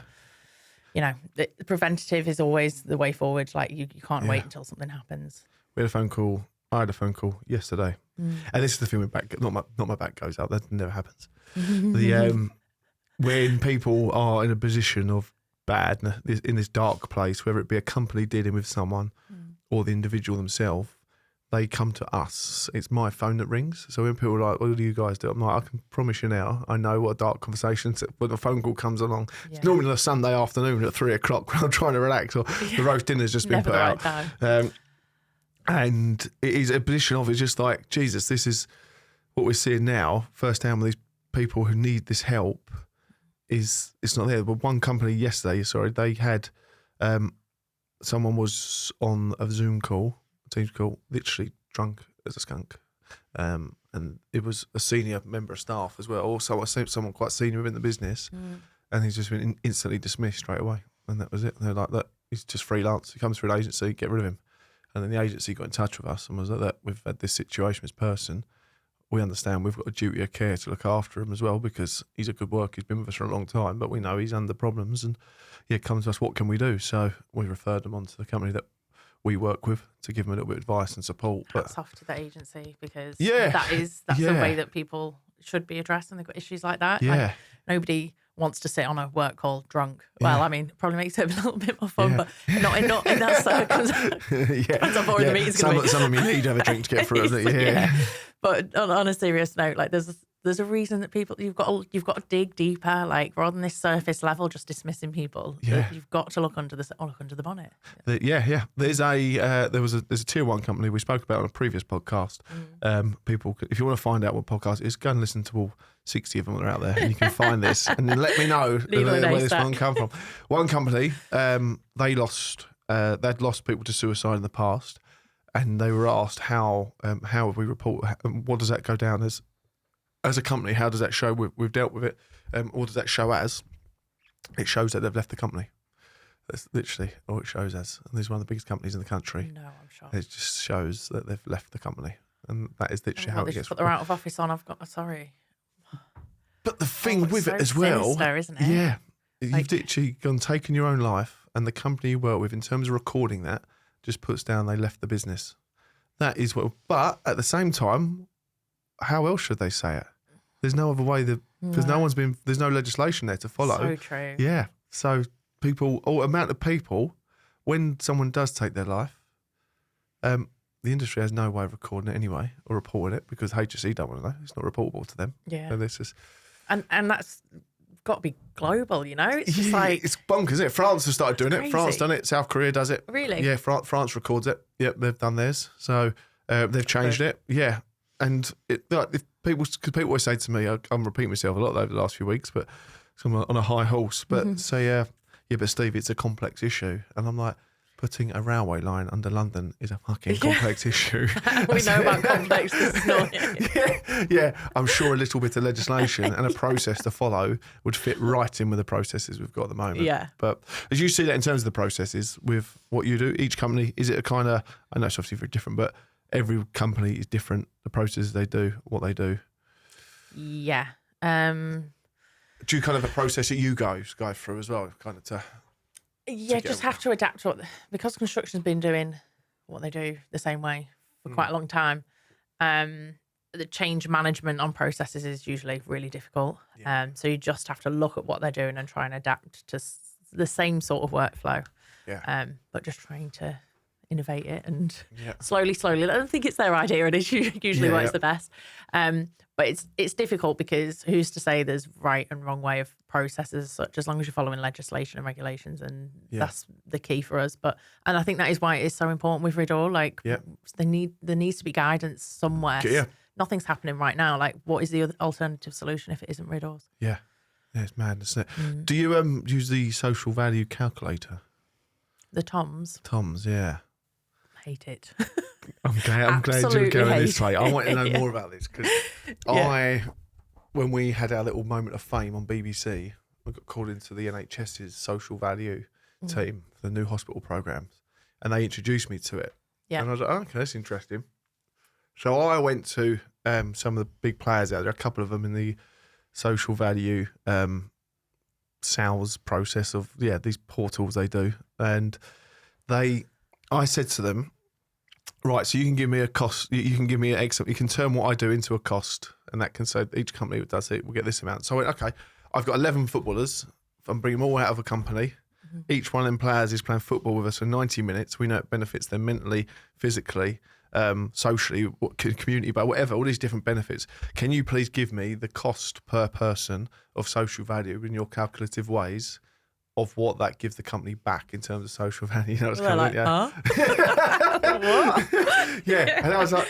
But, the preventative is always the way forward. Like you can't wait until something happens. I had a phone call yesterday. And this is the thing with back, not my back goes up. That never happens. When people are in a position of bad, in this dark place, whether it be a company dealing with someone or the individual themselves, they come to us. It's my phone that rings. So when people are like, what do you guys do? I'm like, I can promise you now, I know what dark conversations, when a phone call comes along, it's normally a Sunday afternoon at 3:00 when I'm trying to relax, or the roast dinner's just been put out. And it is a position of, it's just like, Jesus, this is what we're seeing now, firsthand with these people who need this help, it's not there. But one company yesterday, they had, someone was on a Zoom call, Teams call, literally drunk as a skunk, and it was a senior member of staff as well. Also, I think someone quite senior within the business, and he's just been instantly dismissed straight away, and that was it. And they're like, "Look, he's just freelance. He comes through an agency, get rid of him." And then the agency got in touch with us and was like, "Look, we've had this situation with this person. We understand we've got a duty of care to look after him as well, because he's a good worker. He's been with us for a long time, but we know he's under problems, and come to us. What can we do?" So we referred them on to the company that we work with to give them a little bit of advice and support. Hats off to the agency, because that's the way that people should be addressed and they've got issues like that. Yeah. Like, nobody wants to sit on a work call drunk. Well, I mean, it probably makes it a little bit more fun, but not in that circumstance. Depends how boring the meeting's going to be. Some of you need to have a drink to get through, isn't it? Yeah. But on a serious note, like there's a reason that people you've got to dig deeper, like rather than this surface level just dismissing people. Yeah. You've got to look under the bonnet. There's a tier 1 company we spoke about on a previous podcast. People, if you want to find out what podcast it is, go and listen to all 60 of them that are out there, and you can find this, and then let me know where this one come from. One company, they'd lost people to suicide in the past, and they were asked how have we report, what does that go down as a company? How does that show we've dealt with it? Or does that show as? It shows that they've left the company. That's literally all it shows as. And this is one of the biggest companies in the country. No, I'm sure. It just shows that they've left the company, and that is literally how it gets. Put their out of office on. Sorry. But the thing with so it as well, sinister, isn't it? yeah, you've literally gone taken your own life, and the company you work with, in terms of recording that, just puts down they left the business. That is what. But at the same time, how else should they say it? There's no other way because there's no legislation there to follow. So true. Yeah. So amount of people, when someone does take their life, the industry has no way of recording it anyway or reporting it because HSE don't want to know. It's not reportable to them. Yeah. So this is, and that's got to be global, you know? It's just like... It's bonkers, isn't it? France has started doing it. France done it. South Korea does it. Really? Yeah, France records it. Yep, they've done theirs. So they've changed it. Yeah. And if people always say to me, I'm repeating myself a lot over the last few weeks, but I'm on a high horse, but say, yeah, but Steve, it's a complex issue. And I'm like, putting a railway line under London is a fucking complex issue. We know about complex this morning. Yeah, I'm sure a little bit of legislation and a process to follow would fit right in with the processes we've got at the moment. Yeah. But as you see that in terms of the processes with what you do, each company, is it a kind of, I know it's obviously very different, but every company is different, the processes they do, what they do. Yeah. Do you kind of have a process that you go through as well, kind of to... Yeah, just have to adapt to because construction's been doing what they do the same way for quite a long time. The change management on processes is usually really difficult. Yeah. So you just have to look at what they're doing and try and adapt to the same sort of workflow. Yeah. But just trying to innovate it and slowly. I don't think it's their idea, and it's usually works the best. But it's difficult because who's to say there's right and wrong way of processes such, as long as you're following legislation and regulations, and that's the key for us. And I think that is why it is so important with RIDDOR. Like there needs to be guidance somewhere. Yeah. Nothing's happening right now. Like, what is the alternative solution if it isn't RIDDORs? Yeah, it's madness, isn't it? Do you use the social value calculator? The TOMS? TOMS, yeah. Hate it. I'm glad you're going this way. I want to know more about this because when we had our little moment of fame on BBC, I got called into the NHS's social value team for the new hospital programs, and they introduced me to it. Yeah. And I was like, okay, that's interesting. So I went to some of the big players out there, a couple of them in the social value sales process of these portals they do, and I said to them, right, so you can give me a cost, you can give me an X, you can turn what I do into a cost, and that can say each company that does it will get this amount. So I went, okay, I've got 11 footballers, I'm bringing them all out of a company. Each one of them players is playing football with us for 90 minutes. We know it benefits them mentally, physically, socially, community, but whatever, all these different benefits. Can you please give me the cost per person of social value in your calculative ways of what that gives the company back in terms of social value? You know, Huh? What? And I was like,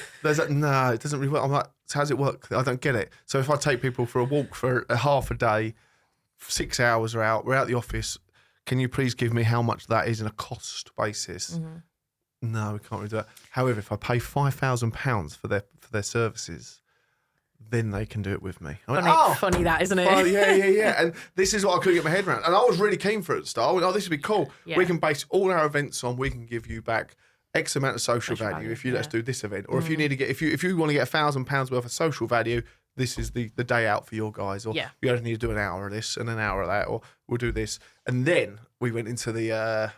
no, it doesn't really work. I'm like, so how does it work? I don't get it. So if I take people for a walk for a half a day, 6 hours are out, we're out the office, can you please give me how much that is in a cost basis? No, we can't really do that. However, if I pay £5,000 for their services, then they can do it with me. Funny that, isn't it? Well, yeah. And this is what I couldn't get my head around. And I was really keen for it at the start. I went, this would be cool. Yeah. We can base all our events on, we can give you back X amount of social value if you let us do this event. Or if you need to get, if you want to get £1,000 worth of social value, this is the day out for your guys. Or you only need to do an hour of this and an hour of that, or we'll do this. And then we went into the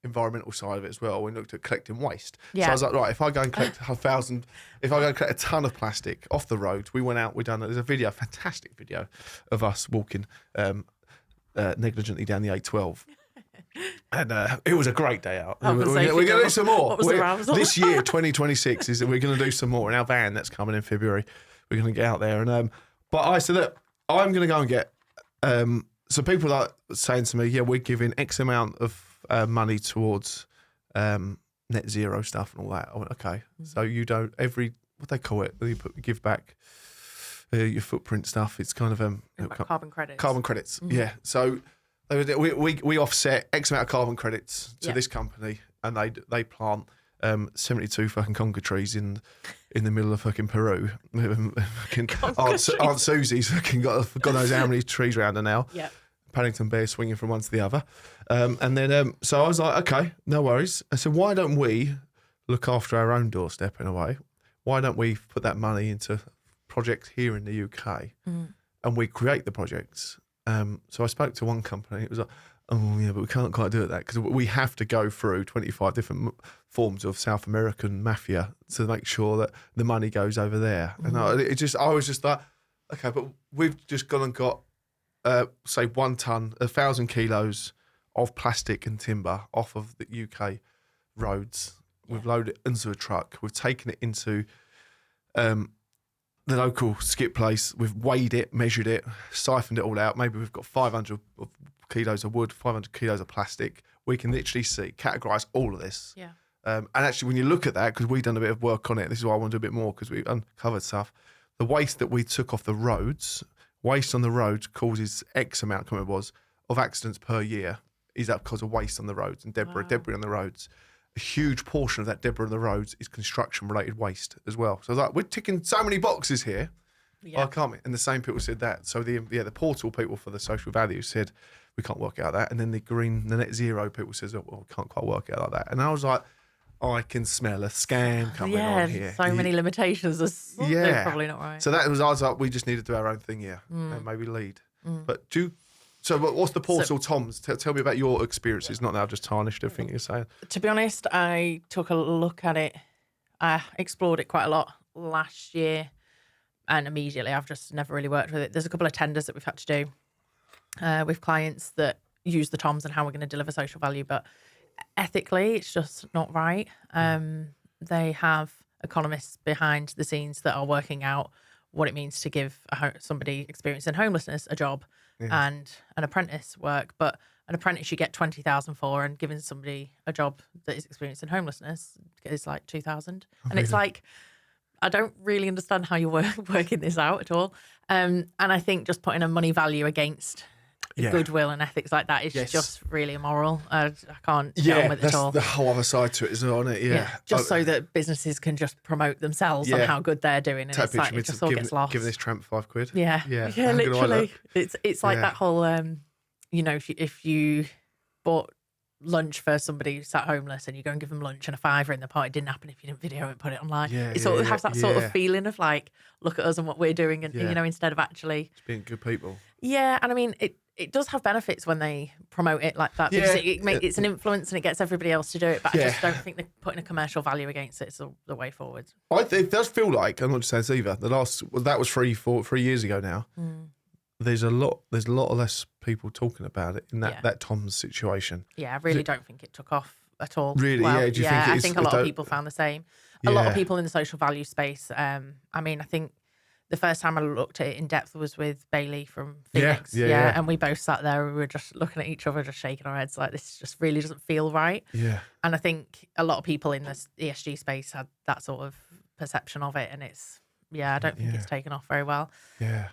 environmental side of it as well. We looked at collecting waste. Yeah. So I was like, right, if I go and collect a ton of plastic off the road, we went out, there's a fantastic video of us walking negligently down the A12. And it was a great day out. We're going to do some more. What was the arousal? This year, 2026, is that we're going to do some more in our van that's coming in February. We're going to get out there. And but I said, look, I'm going to go and get. So people are saying to me, yeah, we're giving X amount of money towards net zero stuff and all that. I went, okay. So you don't what they call it? You give back your footprint stuff. It's kind of carbon credits. Carbon credits, yeah. So we offset X amount of carbon credits to this company, and they plant 72 fucking conker trees in the middle of fucking Peru. Aunt Susie's fucking got God knows how many trees around her now. Yeah. Paddington Bear swinging from one to the other. And then, so I was like, okay, no worries. I said, why don't we look after our own doorstep in a way? Why don't we put that money into projects here in the UK and we create the projects? So I spoke to one company. It was like, oh, yeah, but we can't quite do it that because we have to go through 25 different forms of South American mafia to make sure that the money goes over there. And I was just like, okay, but we've just gone and got, say 1 ton, 1,000 kilos of plastic and timber off of the UK roads. We've loaded it into a truck. We've taken it into the local skip place. We've weighed it, measured it, siphoned it all out. Maybe we've got 500 kilos of wood, 500 kilos of plastic. We can literally categorise all of this. Yeah. And actually, when you look at that, because we've done a bit of work on it, this is why I want to do a bit more, because we've uncovered stuff. The waste that we took off the roads, waste on the roads causes X amount, I can't remember what it was, of accidents per year. Is that because of waste on the roads and debris on the roads? A huge portion of that debris on the roads is construction-related waste as well. So I was like, we're ticking so many boxes here. Yeah. I can't. And the same people said that. So the portal people for the social value said, we can't work out that. And then the net zero people says, oh, well, we can't quite work it out like that. And I was like, I can smell a scam coming on here. So many limitations. They're probably not right. So I was like, we just need to do our own thing here and maybe lead. But so what's the portal, Tom's? Tell me about your experiences, not that I've just tarnished everything you're saying. To be honest, I took a look at it. I explored it quite a lot last year and immediately I've just never really worked with it. There's a couple of tenders that we've had to do with clients that use the TOMs and how we're going to deliver social value, but ethically it's just not right. They have economists behind the scenes that are working out what it means to give somebody experiencing homelessness a job and an apprentice work, but an apprentice you get 20,000 for, and giving somebody a job that is experiencing homelessness is like 2,000. And it's like, I don't really understand how you're working this out at all. And I think just putting a money value against goodwill and ethics like that is just really immoral. I can't get on with it at all. The whole other side to it, isn't it? On it, just so that businesses can just promote themselves on how good they're doing, and it's like it just all gets lost. Giving this tramp £5. Yeah, literally. It's like that whole, if you bought lunch for somebody who sat homeless and you go and give them lunch and a £5 in the pot, it didn't happen if you didn't video and put it online. It sort of has that sort of feeling of like, look at us and what we're doing, and instead of actually just being good people. Yeah, and I mean it does have benefits when they promote it like that, because it's an influence and it gets everybody else to do it. But I just don't think they're putting a commercial value against it. It's the way forward. It does feel like, I'm not just saying this either. That was 3 years ago now. There's a lot less people talking about it in that Tom's situation. Yeah, I really don't think it took off at all. Really? Well, do you think I think a lot of people found the same. A lot of people in the social value space. I think the first time I looked at it in depth was with Bailey from Phoenix. And we both sat there and we were just looking at each other, just shaking our heads like, this just really doesn't feel right. Yeah. And I think a lot of people in this ESG space had that sort of perception of it, and I don't think it's taken off very well. Yeah.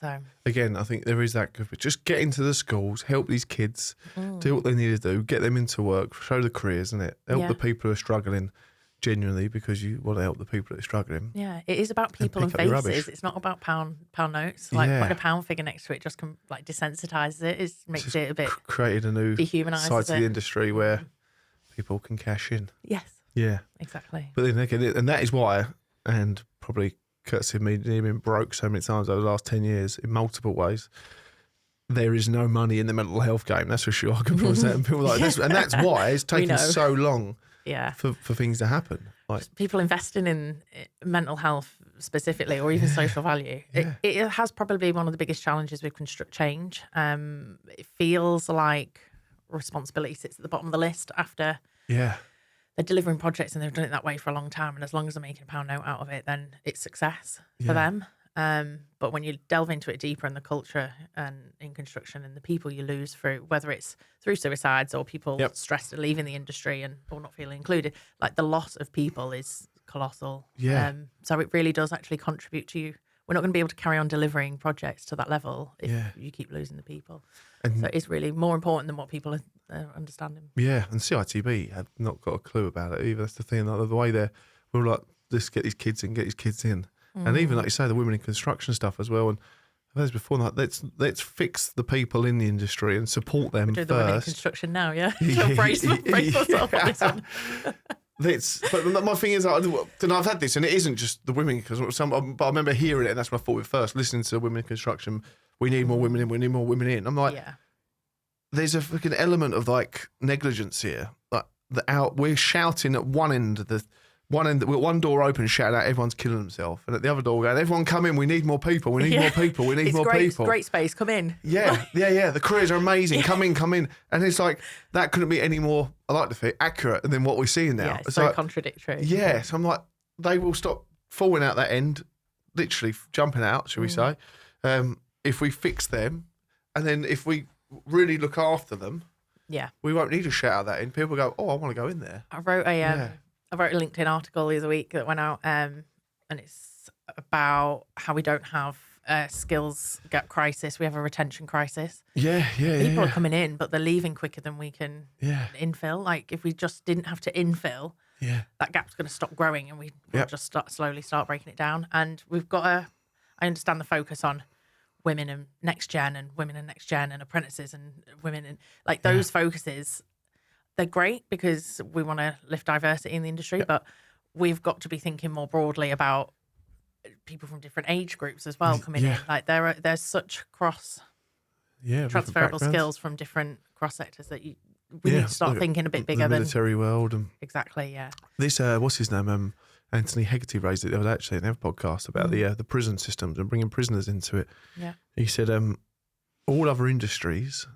So again, I think there is that. Just get into the schools, help these kids, do what they need to do, get them into work, show the careers, isn't it? Help the people who are struggling genuinely, because you want to help the people that are struggling. Yeah, it is about people and faces. It's not about pound notes. Like putting a pound figure next to it just desensitizes it. It makes it a bit created a new side to the industry where people can cash in. Yes. Yeah. Exactly. But then again, and that is why, and probably courtesy of me being broke so many times over the last 10 years in multiple ways, there is no money in the mental health game. That's for sure. I can promise that. And people are like this, and that's why it's taken so long for things to happen. Like, just people investing in mental health specifically, or even social value. It has probably been one of the biggest challenges with construct change. It feels like responsibility sits at the bottom of the list after they're delivering projects and they've done it that way for a long time. And as long as they're making a pound note out of it, then it's success for them. But when you delve into it deeper in the culture and in construction and the people you lose through, whether it's through suicides or people stressed at leaving the industry or not feeling included, like the loss of people is colossal. So it really does actually contribute to you. We're not going to be able to carry on delivering projects to that level if you keep losing the people. And so it's really more important than what people are understanding. Yeah, and CITB have not got a clue about it either. That's the thing. Like, the way we're like, let's get these kids in, And even like you say, the women in construction stuff as well. And I've heard this before, like, let's fix the people in the industry and support them first. We're doing the women in construction now, brace myself on this one. But my thing is, I've had this, and it isn't just the women, but I remember hearing it, and that's what I thought at first, listening to women in construction. We need more women in. We need more women in. I'm like, there's a fucking element of like negligence here. Like we're shouting at one end of the. One door open, shouting out, everyone's killing themselves. And at the other door, going, everyone come in, we need more people, we need more people, we need more people. Great space, come in. Yeah. The careers are amazing, come in. And it's like, that couldn't be any more, I like to think, accurate than what we're seeing now. Yeah, it's so like, contradictory. Yeah, so I'm like, they will stop falling out that end, literally jumping out, shall we say, if we fix them. And then if we really look after them, we won't need to shout out that end. People go, oh, I want to go in there. I wrote a LinkedIn article the other week that went out, and it's about how we don't have a skills gap crisis. We have a retention crisis. People are coming in, but they're leaving quicker than we can infill. Like, if we just didn't have to infill, that gap's going to stop growing, and we'll just slowly start breaking it down. And we've got I understand the focus on women and next gen and apprentices and women and like those focuses. They're great because we want to lift diversity in the industry, but we've got to be thinking more broadly about people from different age groups as well coming in. Like there's such transferable skills from different cross sectors that we need to start thinking a bit bigger. The military world. Exactly. This what's his name? Anthony Hegarty raised it the other day actually in their podcast about the prison systems and bringing prisoners into it. Yeah. He said all other industries,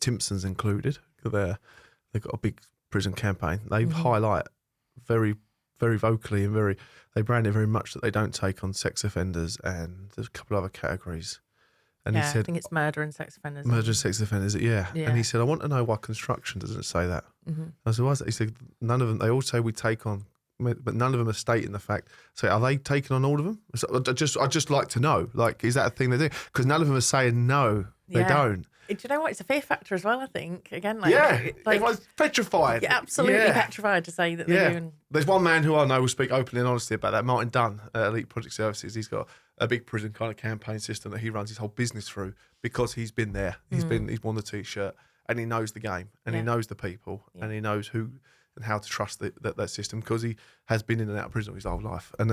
Timpson's included. They've got a big prison campaign. They highlight very, very vocally and they brand it very much that they don't take on sex offenders, and there's a couple of other categories. And he said, I think it's murder and sex offenders. Murder and sex offenders, And he said, I want to know why construction doesn't say that. I said, why is that? He said, none of them. They all say we take on, but none of them are stating the fact. So are they taking on all of them? So I just like to know. Like, is that a thing they do? Because none of them are saying no, they don't. Do you know what? It's a fear factor as well, I think. Again, everyone's petrified. Yeah, absolutely petrified to say that they're doing. There's one man who I know will speak openly and honestly about that, Martin Dunn at Elite Project Services. He's got a big prison kind of campaign system that he runs his whole business through because he's been there. He's worn the t-shirt and he knows the game and he knows the people and he knows who and how to trust that system because he has been in and out of prison his whole life. And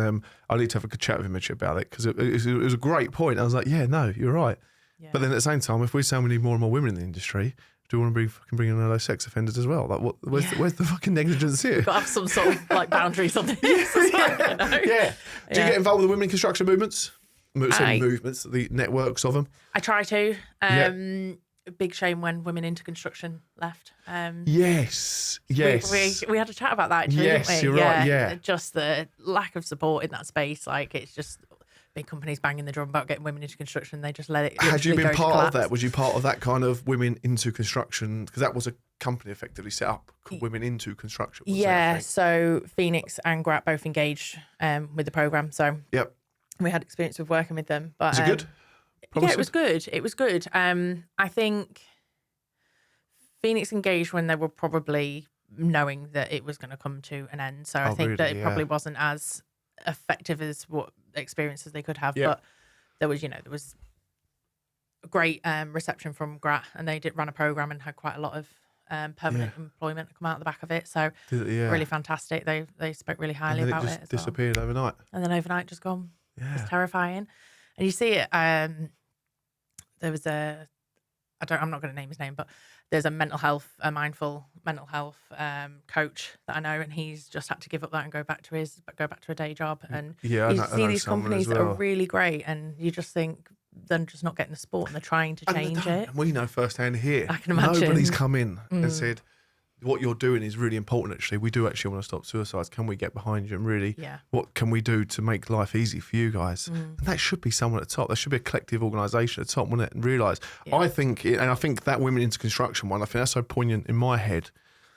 I need to have a good chat with him actually about it because it was a great point. I was like, no, you're right. Yeah. But then at the same time, if we say we need more and more women in the industry, do we want to bring in those sex offenders as well? Like, where's the fucking negligence here? We've got to have some sort of like boundaries on this. Do you get involved with the women in construction movements? The networks of them. I try to. Big shame when women into construction left. Yes. We had a chat about that actually, didn't we? You're right. Yeah. Just the lack of support in that space. Like, it's just big companies banging the drum about getting women into construction. They just let it. Had you been part of that? Was you part of that kind of women into construction? Because that was a company effectively set up called Women into Construction. So Phoenix and Grat both engaged with the program. So we had experience with working with them. But was it good? Yeah, it was good. It was good. I think Phoenix engaged when they were probably knowing that it was going to come to an end. So I think that it probably wasn't as effective as what experiences they could have. But there was a great reception from Grat, and they ran a program and had quite a lot of permanent employment come out of the back of it. So really fantastic. They spoke really highly about it. It just disappeared overnight. And then overnight just gone. Yeah. It's terrifying. And you see it there was I'm not going to name his name, but there's a mindful mental health coach that I know, and he's just had to give up that and go back to a day job. And Yeah, you I see know these someone companies as that are well. really great, and you just think they're just not getting the support, and they're trying to And they change don't. it. And we know firsthand here. I can imagine. Nobody's come in and said, what you're doing is really important, actually. We do actually want to stop suicides. Can we get behind you? And really, what can we do to make life easy for you guys? And that should be someone at the top. There should be a collective organisation at the top, wouldn't it? And realise, I think that Women into Construction one, I think that's so poignant in my head.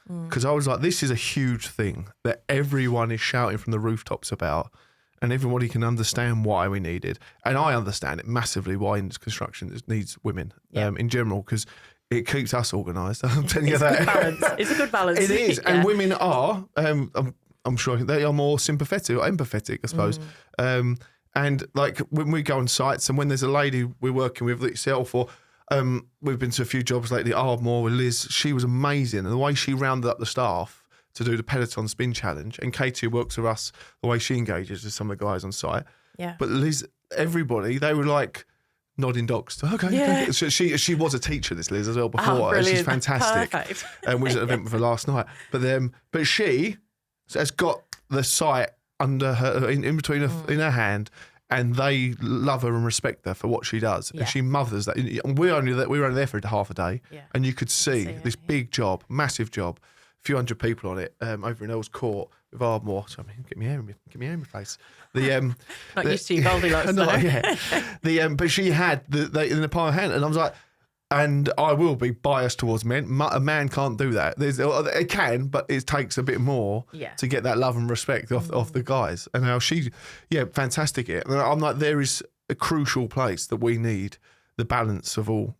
Because I was like, this is a huge thing that everyone is shouting from the rooftops about, and everybody can understand why we need it. And I understand it massively why construction needs women in general, because it keeps us organised. I'm telling you that. It's a good balance. It is. And women are, I'm sure they are more sympathetic or empathetic, I suppose. And like when we go on sites and when there's a lady we're working with like yourself, or we've been to a few jobs lately, Ardmore with Liz, she was amazing. And the way she rounded up the staff to do the Peloton Spin Challenge, and Katie, who works with us, the way she engages with some of the guys on site. Yeah. But Liz, everybody, they were like nodding docs to, okay. So she was a teacher, this Liz, as well before. And she's fantastic. Perfect. And we was at an event with her last night. But she has got the site under her, in between her, in her hand, and they love her and respect her for what she does. And she mothers that. And we were only there for half a day, and you could see this big job, massive job, a few hundred people on it, over in Earls Court with Ardmore. So I mean, get me hair in my face. Not used to you Goldilocks. But she had in the palm of her hand, and I was like, and I will be biased towards men. A man can't do that. It can, but it takes a bit more to get that love and respect off the guys. And how she, fantastic. And I'm like, there is a crucial place that we need the balance of all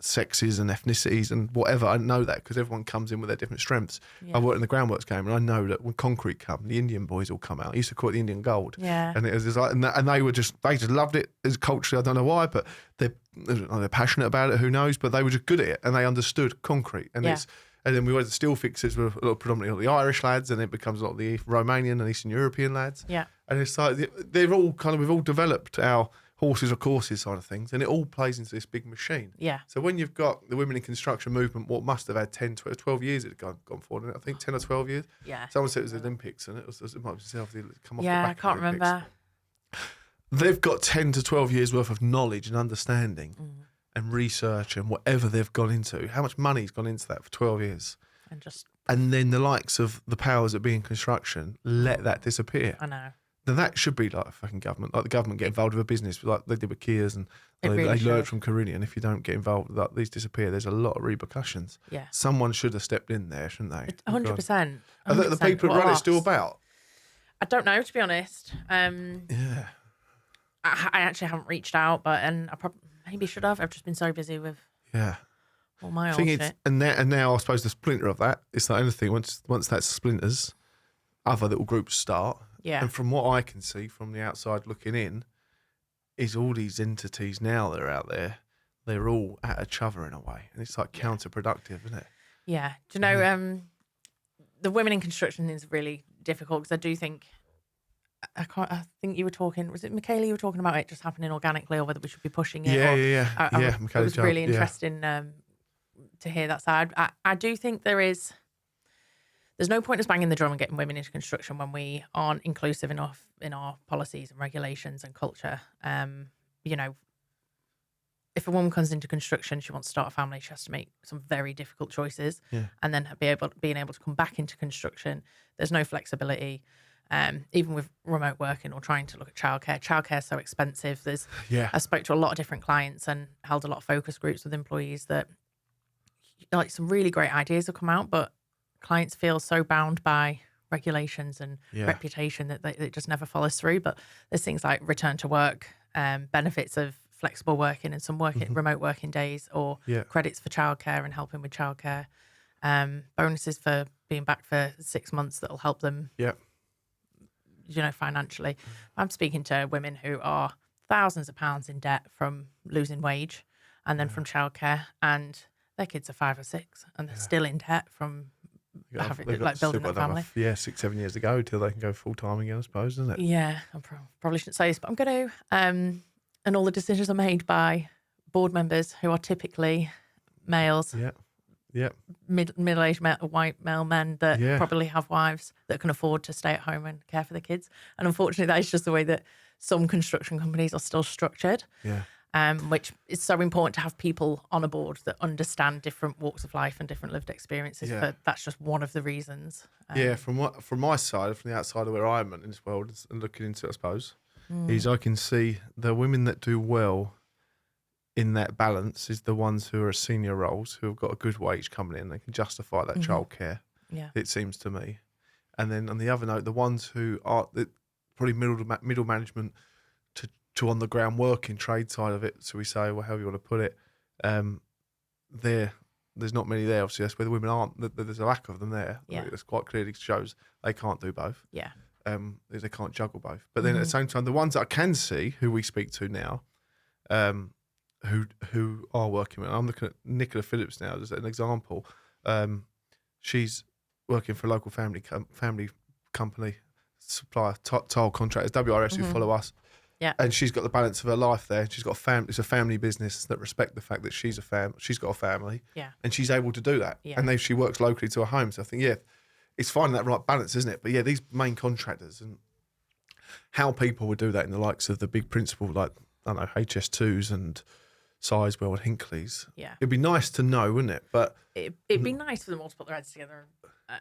sexes and ethnicities and whatever. I know that because everyone comes in with their different strengths. I worked in the groundworks game, and I know that when concrete come, the Indian boys all come out. I used to call it the Indian gold. Yeah. And it was just like, and they just loved it as culturally. I don't know why, but they're passionate about it. Who knows? But they were just good at it, and they understood concrete. And and then we went to steel fixers with predominantly the Irish lads, and it becomes a lot of the Romanian and Eastern European lads. Yeah. And it's like we've all developed our horses or courses side of things, and it all plays into this big machine. Yeah. So when you've got the Women in Construction movement, what must have had 10, 12 years it had gone forward, I think 10 or 12 years. Yeah. Someone said it was the Olympics, and it might be come off the back I can't remember. They've got 10 to 12 years worth of knowledge and understanding and research and whatever they've gone into. How much money's gone into that for 12 years? And then the likes of the powers that be in construction let that disappear. I know. Then that should be like a fucking government. Like the government get involved with a business, like they did with Kia's, and they learned from Carillion. If you don't get involved, like, these disappear. There's a lot of repercussions. Yeah. Someone should have stepped in there, shouldn't they? 100%. Are the people that run it still about? I don't know, to be honest. I actually haven't reached out, and I maybe should have. I've just been so busy with all my old shit. And now I suppose the splinter of that is the only thing. Once that splinters, other little groups start. Yeah. And from what I can see from the outside looking in, is all these entities now that are out there, they're all at each other in a way. And it's like counterproductive, isn't it? Yeah. Do you know, the Women in Construction is really difficult because I do think, I think you were talking, was it Michaela you were talking about it just happening organically, or whether we should be pushing it? Yeah. It was really interesting to hear that side. I do think there's no point in us banging the drum and getting women into construction when we aren't inclusive enough in our policies and regulations and culture. If a woman comes into construction, she wants to start a family, she has to make some very difficult choices, and then being able to come back into construction. There's no flexibility, even with remote working or trying to look at childcare. Childcare is so expensive. I spoke to a lot of different clients and held a lot of focus groups with employees that, like, some really great ideas have come out, but clients feel so bound by regulations and reputation that it just never follows through. But there's things like return to work, benefits of flexible working and some remote working days, or credits for childcare and helping with childcare, bonuses for being back for 6 months that'll help them, financially. I'm speaking to women who are thousands of pounds in debt from losing wage and then from childcare, and their kids are 5 or 6 and they're still in debt from building a family. 6-7 years to go till they can go full time again, I suppose, isn't it? Yeah, I probably shouldn't say this, but I'm going to. And all the decisions are made by board members who are typically males, middle-aged white male men that probably have wives that can afford to stay at home and care for the kids. And unfortunately, that is just the way that some construction companies are still structured. Yeah. Which is so important to have people on a board that understand different walks of life and different lived experiences. But that's just one of the reasons. From my side, from the outside of where I'm in this world and looking into it, I suppose, is I can see the women that do well in that balance is the ones who are senior roles, who have got a good wage coming in. They can justify that childcare. Yeah, it seems to me. And then on the other note, the ones who are probably middle management to on the ground working trade side of it, so we say, well, however you want to put it, there's not many there. Obviously, that's where the women aren't. There's a lack of them there. Yeah. It's quite clearly shows they can't do both. Yeah. They can't juggle both. But then at the same time, the ones that I can see, who we speak to now, who are working with, I'm looking at Nicola Phillips now as an example. She's working for a local family company, supplier, tile contractors, WRS, who follow us. Yeah, and she's got the balance of her life there. She's got a family. It's a family business that respect the fact that she's she's got a family. Yeah, and she's able to do that. Yeah. And then she works locally to her home. So I think it's finding that right balance, isn't it? But these main contractors and how people would do that in the likes of the big principal, like I don't know, HS2s and Sizewell and Hinckley's. Yeah, it'd be nice to know, wouldn't it? But it'd be nice for them all to put their heads together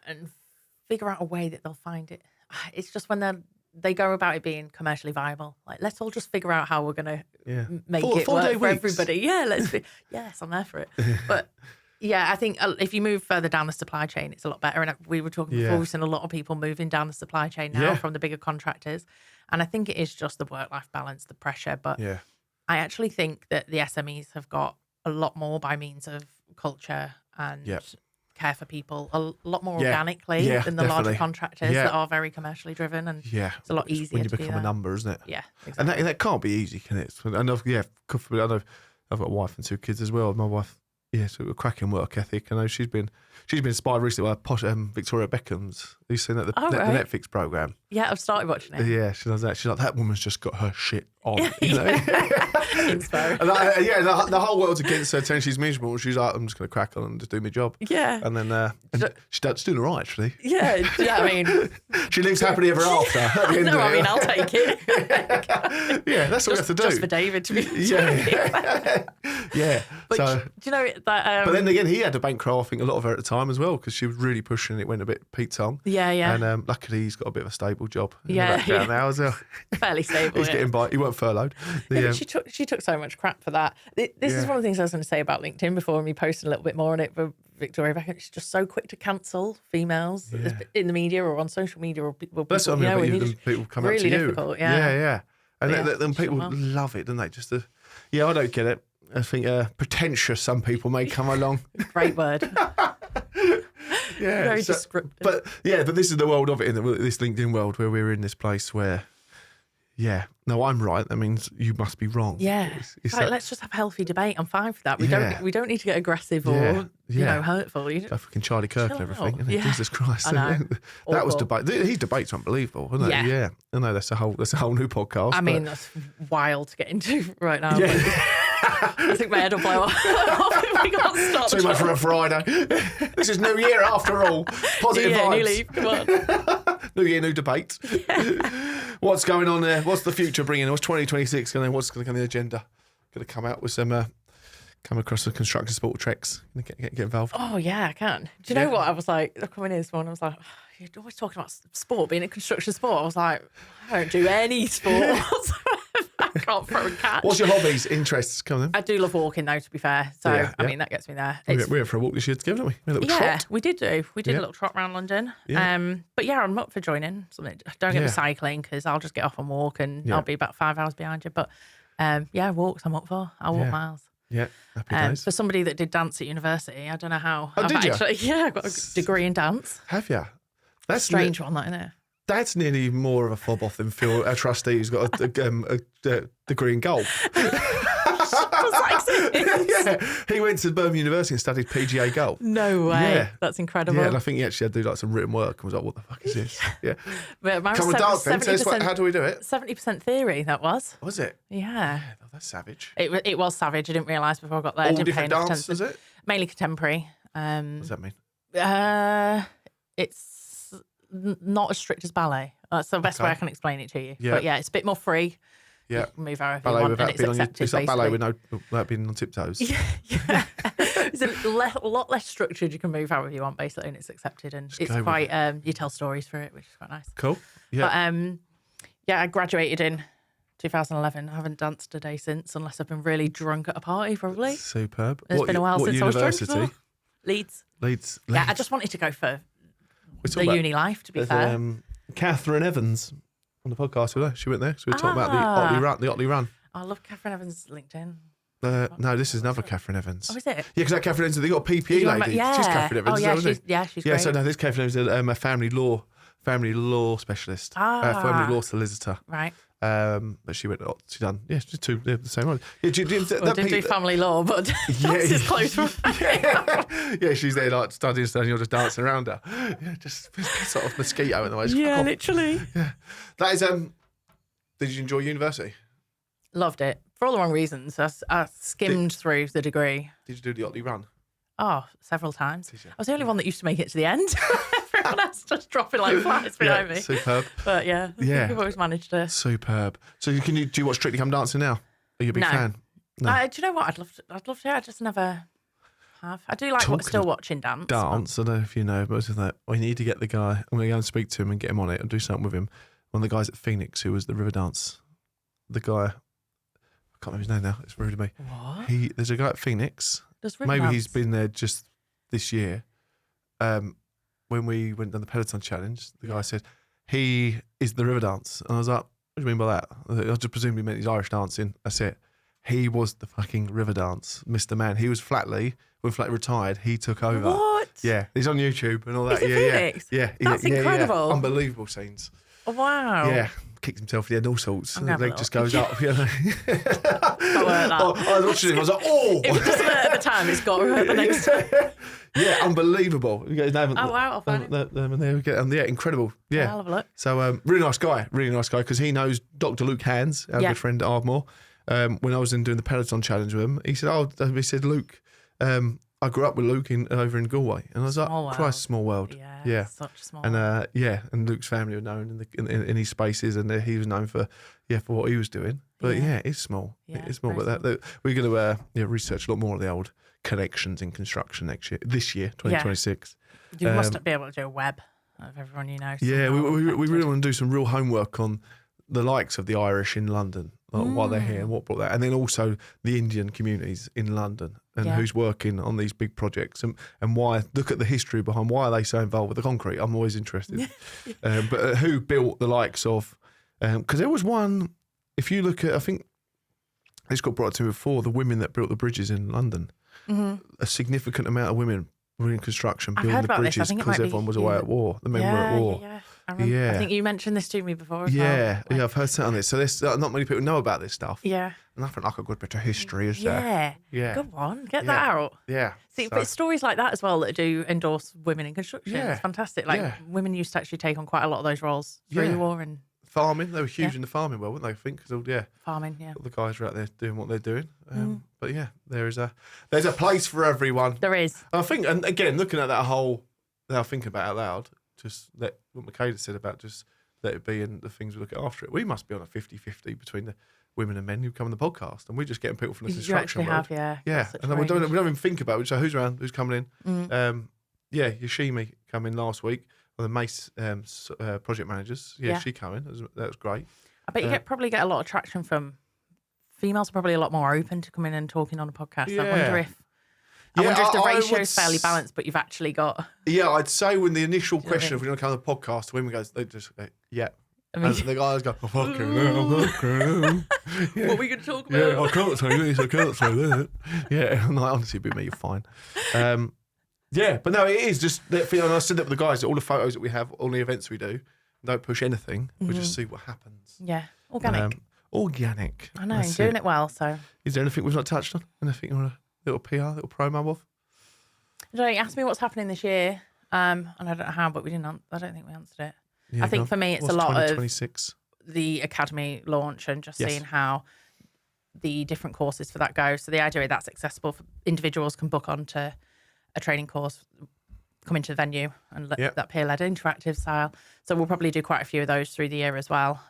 and figure out a way that they'll find it. It's just when they go about it being commercially viable. Like, let's all just figure out how we're going to make it work for everybody. Yeah, yes, I'm there for it. But yeah, I think if you move further down the supply chain, it's a lot better. And we were talking before, we've seen a lot of people moving down the supply chain now from the bigger contractors. And I think it is just the work-life balance, the pressure. But I actually think that the SMEs have got a lot more by means of culture and care for people a lot more organically than the larger contractors that are very commercially driven, and it's a lot easier when you to become a number, isn't it? Yeah, exactly. And that can't be easy, can it? I know, I know I've got a wife and 2 kids as well. My wife, so a cracking work ethic. I know she's been inspired recently by Victoria Beckham's. You've seen that the Netflix program? Yeah, I've started watching it. Yeah, she does that. She's like, that woman's just got her shit on. You know? Inspo. And the whole world's against her, telling she's miserable. She's like, I'm just going to crack on and just do my job. Yeah. And then she's doing all right, actually. Yeah, I mean, she lives happily ever after. At the end of it. I'll take it. That's what we have to do. Just for David to be. Yeah. But do you know that? But then again, he had to bankroll, I think, a lot of her at the time as well, because she was really pushing. It went a bit Pete Tong. Yeah. And luckily, he's got a bit of a stable job. Yeah. Now as well. Fairly stable. He's getting by. He weren't furloughed. She took so much crap for that. This is one of the things I was going to say about LinkedIn before, and we posted a little bit more on it. But Victoria Beckham, she's just so quick to cancel females in the media or on social media. Or that's what I mean. People come really up to you. Difficult, Yeah. And then people love it, don't they? I don't get it. I think pretentious some people may come along. Great word. Very descriptive. But this is the world of it, in this LinkedIn world where we're in this place where, no, I'm right. That means you must be wrong. Yeah, let's just have a healthy debate. I'm fine for that. We don't need to get aggressive or hurtful. Fucking Charlie Kirk and everything. Yeah. Jesus Christ. I know. That was debate. His debates are unbelievable, isn't it? Yeah. I know that's a whole new podcast. I mean, that's wild to get into right now. Yeah. I think my head will blow off. We can't stop. Too much for a Friday. This is New Year after all. Positive vibes. New leaf. Come on. New year, new debates. What's going on there? What's the future bringing? What's 2026 going? What's going to come on the agenda? Going to come out with some. Come across the construction sport treks. Get involved. Oh yeah, I can. Do you know what? I was like, coming in this morning, I was like, you're always talking about sport, being a construction sport. I was like, I don't do any sport whatsoever. I can't throw a catch. What's your hobbies, interests? Come on. I do love walking though, to be fair. So I mean, that gets me there. We went for a walk this year together, didn't we? A little trot. We did do. We did a little trot around London. Yeah. But I'm up for joining something. Don't get me cycling because I'll just get off and walk and I'll be about 5 hours behind you. But walks I'm up for. I'll walk miles. Yeah, happy days. For somebody that did dance at university, I don't know how. Oh, did you? I got a degree in dance. Have you? That's a strange one, that, isn't it? That's nearly more of a fob off than Phil, a trustee who's got a degree in golf. Does that exist? Yeah, he went to Birmingham University and studied PGA golf. No way. Yeah. That's incredible. Yeah, and I think he actually had to do like some written work and was like, "What the fuck is this?" Yeah. But mine Come was on, dance then. Tell us 70%, how do we do it? 70% theory, that was. Was it? Yeah. Oh, that's savage. It was savage. I didn't realise before I got there. I All didn't pay different enough dances, attention. is it? Mainly contemporary. What does that mean? It's not as strict as ballet. That's the best way I can explain it to you. Yeah. But yeah, it's a bit more free. Yeah. You can move however Ballet you want, without and it's being on your, accepted, it's like ballet basically. without being on tiptoes. Yeah. It's a lot less structured. You can move however you want, basically, and it's accepted. And it's go with quite, you tell stories for it, which is quite nice. Cool. Yeah. But yeah, I graduated in 2011. I haven't danced a day since, unless I've been really drunk at a party, probably. Superb. It's been a while what since I was drunk. university? Leeds. Leeds. Yeah, I just wanted to go for We're talking the about- uni life, to be There's, fair. Catherine Evans on the podcast with her. She went there. So we were talking about the Otley Run. I love Catherine Evans' LinkedIn. No, this is another Catherine Evans. Oh, is it? Yeah, because that Catherine Evans, they got a PPE You want lady. about- yeah. She's Catherine Evans. Oh, yeah, isn't it? she's Yeah, great. so no, this Catherine Evans is a family law specialist, family law solicitor. Right. But she went. She done. Yeah, she's two. They're the same one. Yeah, Didn't do family law, but that's as close from yeah, she's there like studying stuff, and you're just dancing around her. Yeah, just sort of mosquito in the way. Yeah, literally. Yeah, that is. Did you enjoy university? Loved it for all the wrong reasons. I skimmed through the degree. Did you do the Otley Run? Oh, several times. Did you? I was the only one that used to make it to the end. Everyone else just dropping like flies behind me. Superb. But yeah, I think I've always managed to. Superb. So do you watch Strictly Come Dancing now? Are you a big No. fan? No. Do you know what? I'd love to. I just never have. I do like Talking still of watching dance. Dance. I don't know if you know, but it's that we need to get the guy. I'm going to go and speak to him and get him on it and do something with him. One of the guys at Phoenix who was the river dance. The guy, I can't remember his name now. It's rude of me. What? There's a guy at Phoenix. Does Maybe Riddance- he's been there just this year. When we went down the Peloton challenge, the guy said he is the river dance, and I was like, "What do you mean by that?" I just presumed he meant he's Irish dancing. That's it. He was the fucking river dance, Mr. Man. He was Flatley. When Flatley retired, he took over. What? Yeah, he's on YouTube and all that. Is it yeah, Phoenix? yeah, That's incredible. Unbelievable scenes. Oh, wow. Yeah, kicked himself in the head, all sorts. I'm The gonna leg have a just look. goes up. You know? I was watching him. I was like, oh. If it doesn't hurt at the time, it's got to hurt the next time. Yeah, unbelievable. You get his name. Oh, wow, I'll find it. And there we go. And yeah, incredible. Yeah. I'll have a look. So really nice guy, because he knows Dr. Luke Hands, our good friend at Ardmore. When I was doing the Peloton challenge with him, he said, Luke, I grew up with Luke over in Galway, and I was like, Small world. Christ, small world. Yeah. Such a small And world. and Luke's family were known in his spaces, and he was known for what he was doing. But Yeah. it's small. Yeah, It's small. very But we're going to research a lot more of the old connections in construction this year, 2026. You must be able to do a web of everyone you know. Yeah, somehow we really connected. want to do some real homework on the likes of the Irish in London, while they're here, and what brought that, and then also the Indian communities in London, and who's working on these big projects, and why. Look at the history behind why are they so involved with the concrete. I'm always interested. But who built the likes of? Because there was one. If you look at, I think this got brought to me before, the women that built the bridges in London. A significant amount of women were in construction I've building heard the about this. I bridges think it because might be everyone was away you. at war. The men were at war. Yeah. I remember. I think you mentioned this to me before. As Yeah, well. I've heard something on this. So there's not many people know about this stuff. Yeah. Nothing like a good bit of history, is there? Yeah. Go on, get that out. Yeah. See, So- but stories like that as well that do endorse women in construction. Yeah. It's fantastic. Like women used to actually take on quite a lot of those roles through Yeah. the war and farming, they were huge in the farming world, weren't they? I think because all farming. Yeah, the guys were out there doing what they're doing. But yeah, there's a place for everyone. there is. I think, and again, looking at that whole, now thinking about it out loud, just let what Makeda said about just let it be and the things we look at after it. We must be on a 50-50 between the women and men who come on the podcast, and we're just getting people from the You construction actually world. have, yeah. Yeah, That's such and a then we don't range. even think about it. We just say, who's around, who's coming in. Yeah, Yoshimi come in last week. One of the MACE project managers. Yeah, Yeah. she came in. That was great. I bet you probably get a lot of traction from females. Are probably a lot more open to coming and talking on a podcast. I wonder if. I wonder if the ratio is fairly balanced, but you've actually got. Yeah, I'd say when the initial what I question mean? of when you come on the podcast, women goes, they just go, yeah. I mean, And the guys go, oh, fucking hell, what are we going to talk about? yeah, I can't say this, I can't say that. Yeah, I'm like, honestly, be me, you're fine. Yeah, but no, it is just, that, and I said that with the guys, all the photos that we have, all the events we do, don't push anything, we just see what happens. Yeah, organic. Organic. I know, That's doing it well. So, Is there anything we've not touched on? Anything you want a little PR, little promo of? you asked me what's happening this year, and I don't know how, but we didn't. I don't think we answered it. Yeah, I think for me, it's a lot of 2026? The academy launch and just Yes. seeing how the different courses for that go. So the idea that's accessible for individuals can book onto a training course, come into the venue and let that peer-led interactive style. So we'll probably do quite a few of those through the year as well.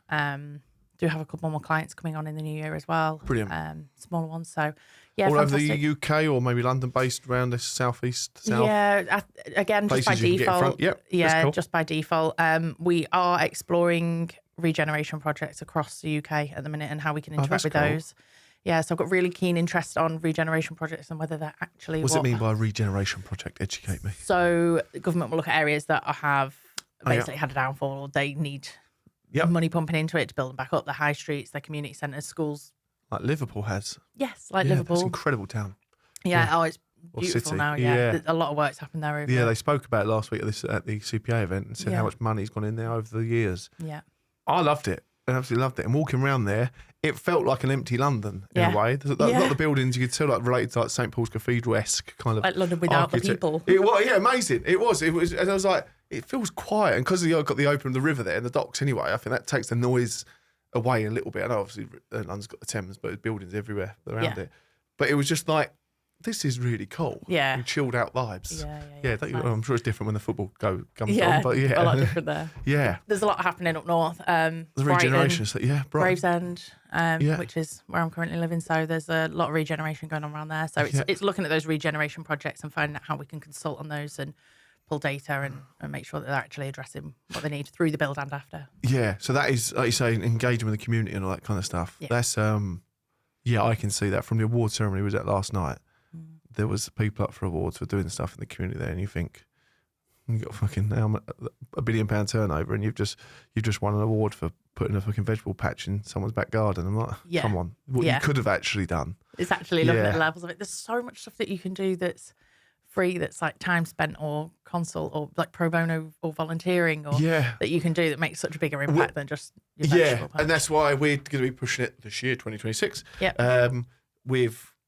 Do have a couple more clients coming on in the new year as well. Brilliant. Smaller ones. So yeah, all fantastic. over the UK or maybe London-based around this southeast, south. Yeah, again, just by places you can get in default. front. Yep, that's Yeah, cool. just by default. We are exploring regeneration projects across the UK at the minute and how we can interact that's with cool. those. Yeah, so I've got really keen interest on regeneration projects and whether they're actually What does it mean by a regeneration project? Educate me. So the government will look at areas that have Oh, yeah. basically had a downfall or they need Yep. money pumping into it to build them back up. The high streets, their community centres, schools. Like Liverpool has. Yes, like Yeah, Liverpool. That's an incredible town. Yeah, oh, it's Or beautiful city. now. Yeah. A lot of work's happened there over. Yeah, they spoke about it last week at the CPA event and said Yeah. how much money's gone in there over the years. Yeah. I loved it. I absolutely loved it. And walking around there, it felt like an empty London in a way. There's a lot of the buildings you could tell like related to like St Paul's Cathedral-esque kind of Like London without the architect- people. It was, yeah, amazing. It was, and I was like, it feels quiet. And because you've got the open of the river there and the docks anyway, I think that takes the noise away a little bit. I know obviously London's got the Thames, but there's buildings everywhere around it. But it was just like, this is really cool. Yeah. Chilled out vibes. Yeah, don't you, I'm sure it's different when the football comes Yeah, on, but yeah. a lot different there. Yeah. There's a lot happening up north. The regeneration, Brighton. Gravesend, Yeah. which is where I'm currently living. So there's a lot of regeneration going on around there. So it's looking at those regeneration projects and finding out how we can consult on those and pull data and make sure that they're actually addressing what they need through the build and after. Yeah, so that is, like you say, engaging with the community and all that kind of stuff. Yeah. That's, I can see that from the award ceremony we was at last night. There was people up for awards for doing stuff in the community there, and you think you got fucking now £1 billion turnover, and you've just won an award for putting a fucking vegetable patch in someone's back garden. I'm like, come on, what you could have actually done. It's actually looking at the levels of it. There's so much stuff that you can do that's free, that's like time spent or consult or like pro bono or volunteering or that you can do that makes such a bigger impact than just your vegetable patch. And that's why we're going to be pushing it this year, 2026. Yeah.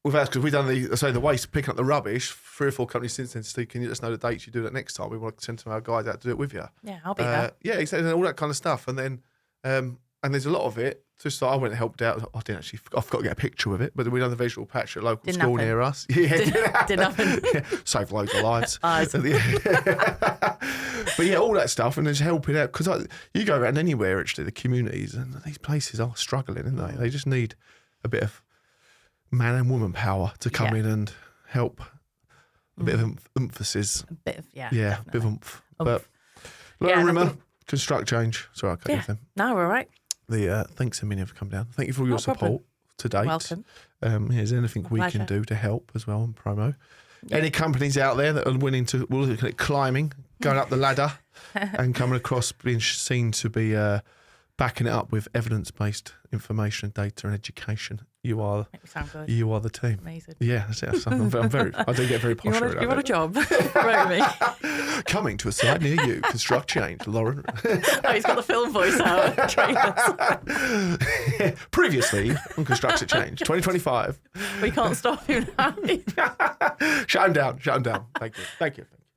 With us, because we've done the waste, picking up the rubbish. 3 or 4 companies since then. Steve, can you let us know the dates you do that next time? We want to send some of our guys out to do it with you. Yeah, I'll be there. Yeah, exactly, all that kind of stuff. And then, and there's a lot of it. Just I went and helped out. I forgot to get a picture with it, but we done the visual patch at a local Didn't school happen. near us. Yeah, Didn't happen. Saved loads of lives. Eyes. But yeah, all that stuff, and just helping out because you go around anywhere actually, the communities and these places are struggling, aren't they? They just need a bit of man and woman power to come in and help. A bit of emphasis. A bit of a bit of oomph. But Yeah, Rimmer, construct change. Sorry, I cut you off then. No, we're all right. Thanks a million for coming down. Thank you for all your No support problem. to date. Welcome. Is there anything we pleasure. can do to help as well on promo? Any companies out there that are willing to, we're looking at climbing, going up the ladder and coming across being seen to be backing it up with evidence-based information, data and education. You are Make me sound good. You are the team. Amazing. Yeah, that's it. I do get very posh. You want a job? Promote me. Coming to a site near you. Construct change, Lauren. Oh, he's got the film voice out. Trailers. Previously on Construct Change, 2025. We can't stop him now. Shut him down. Thank you.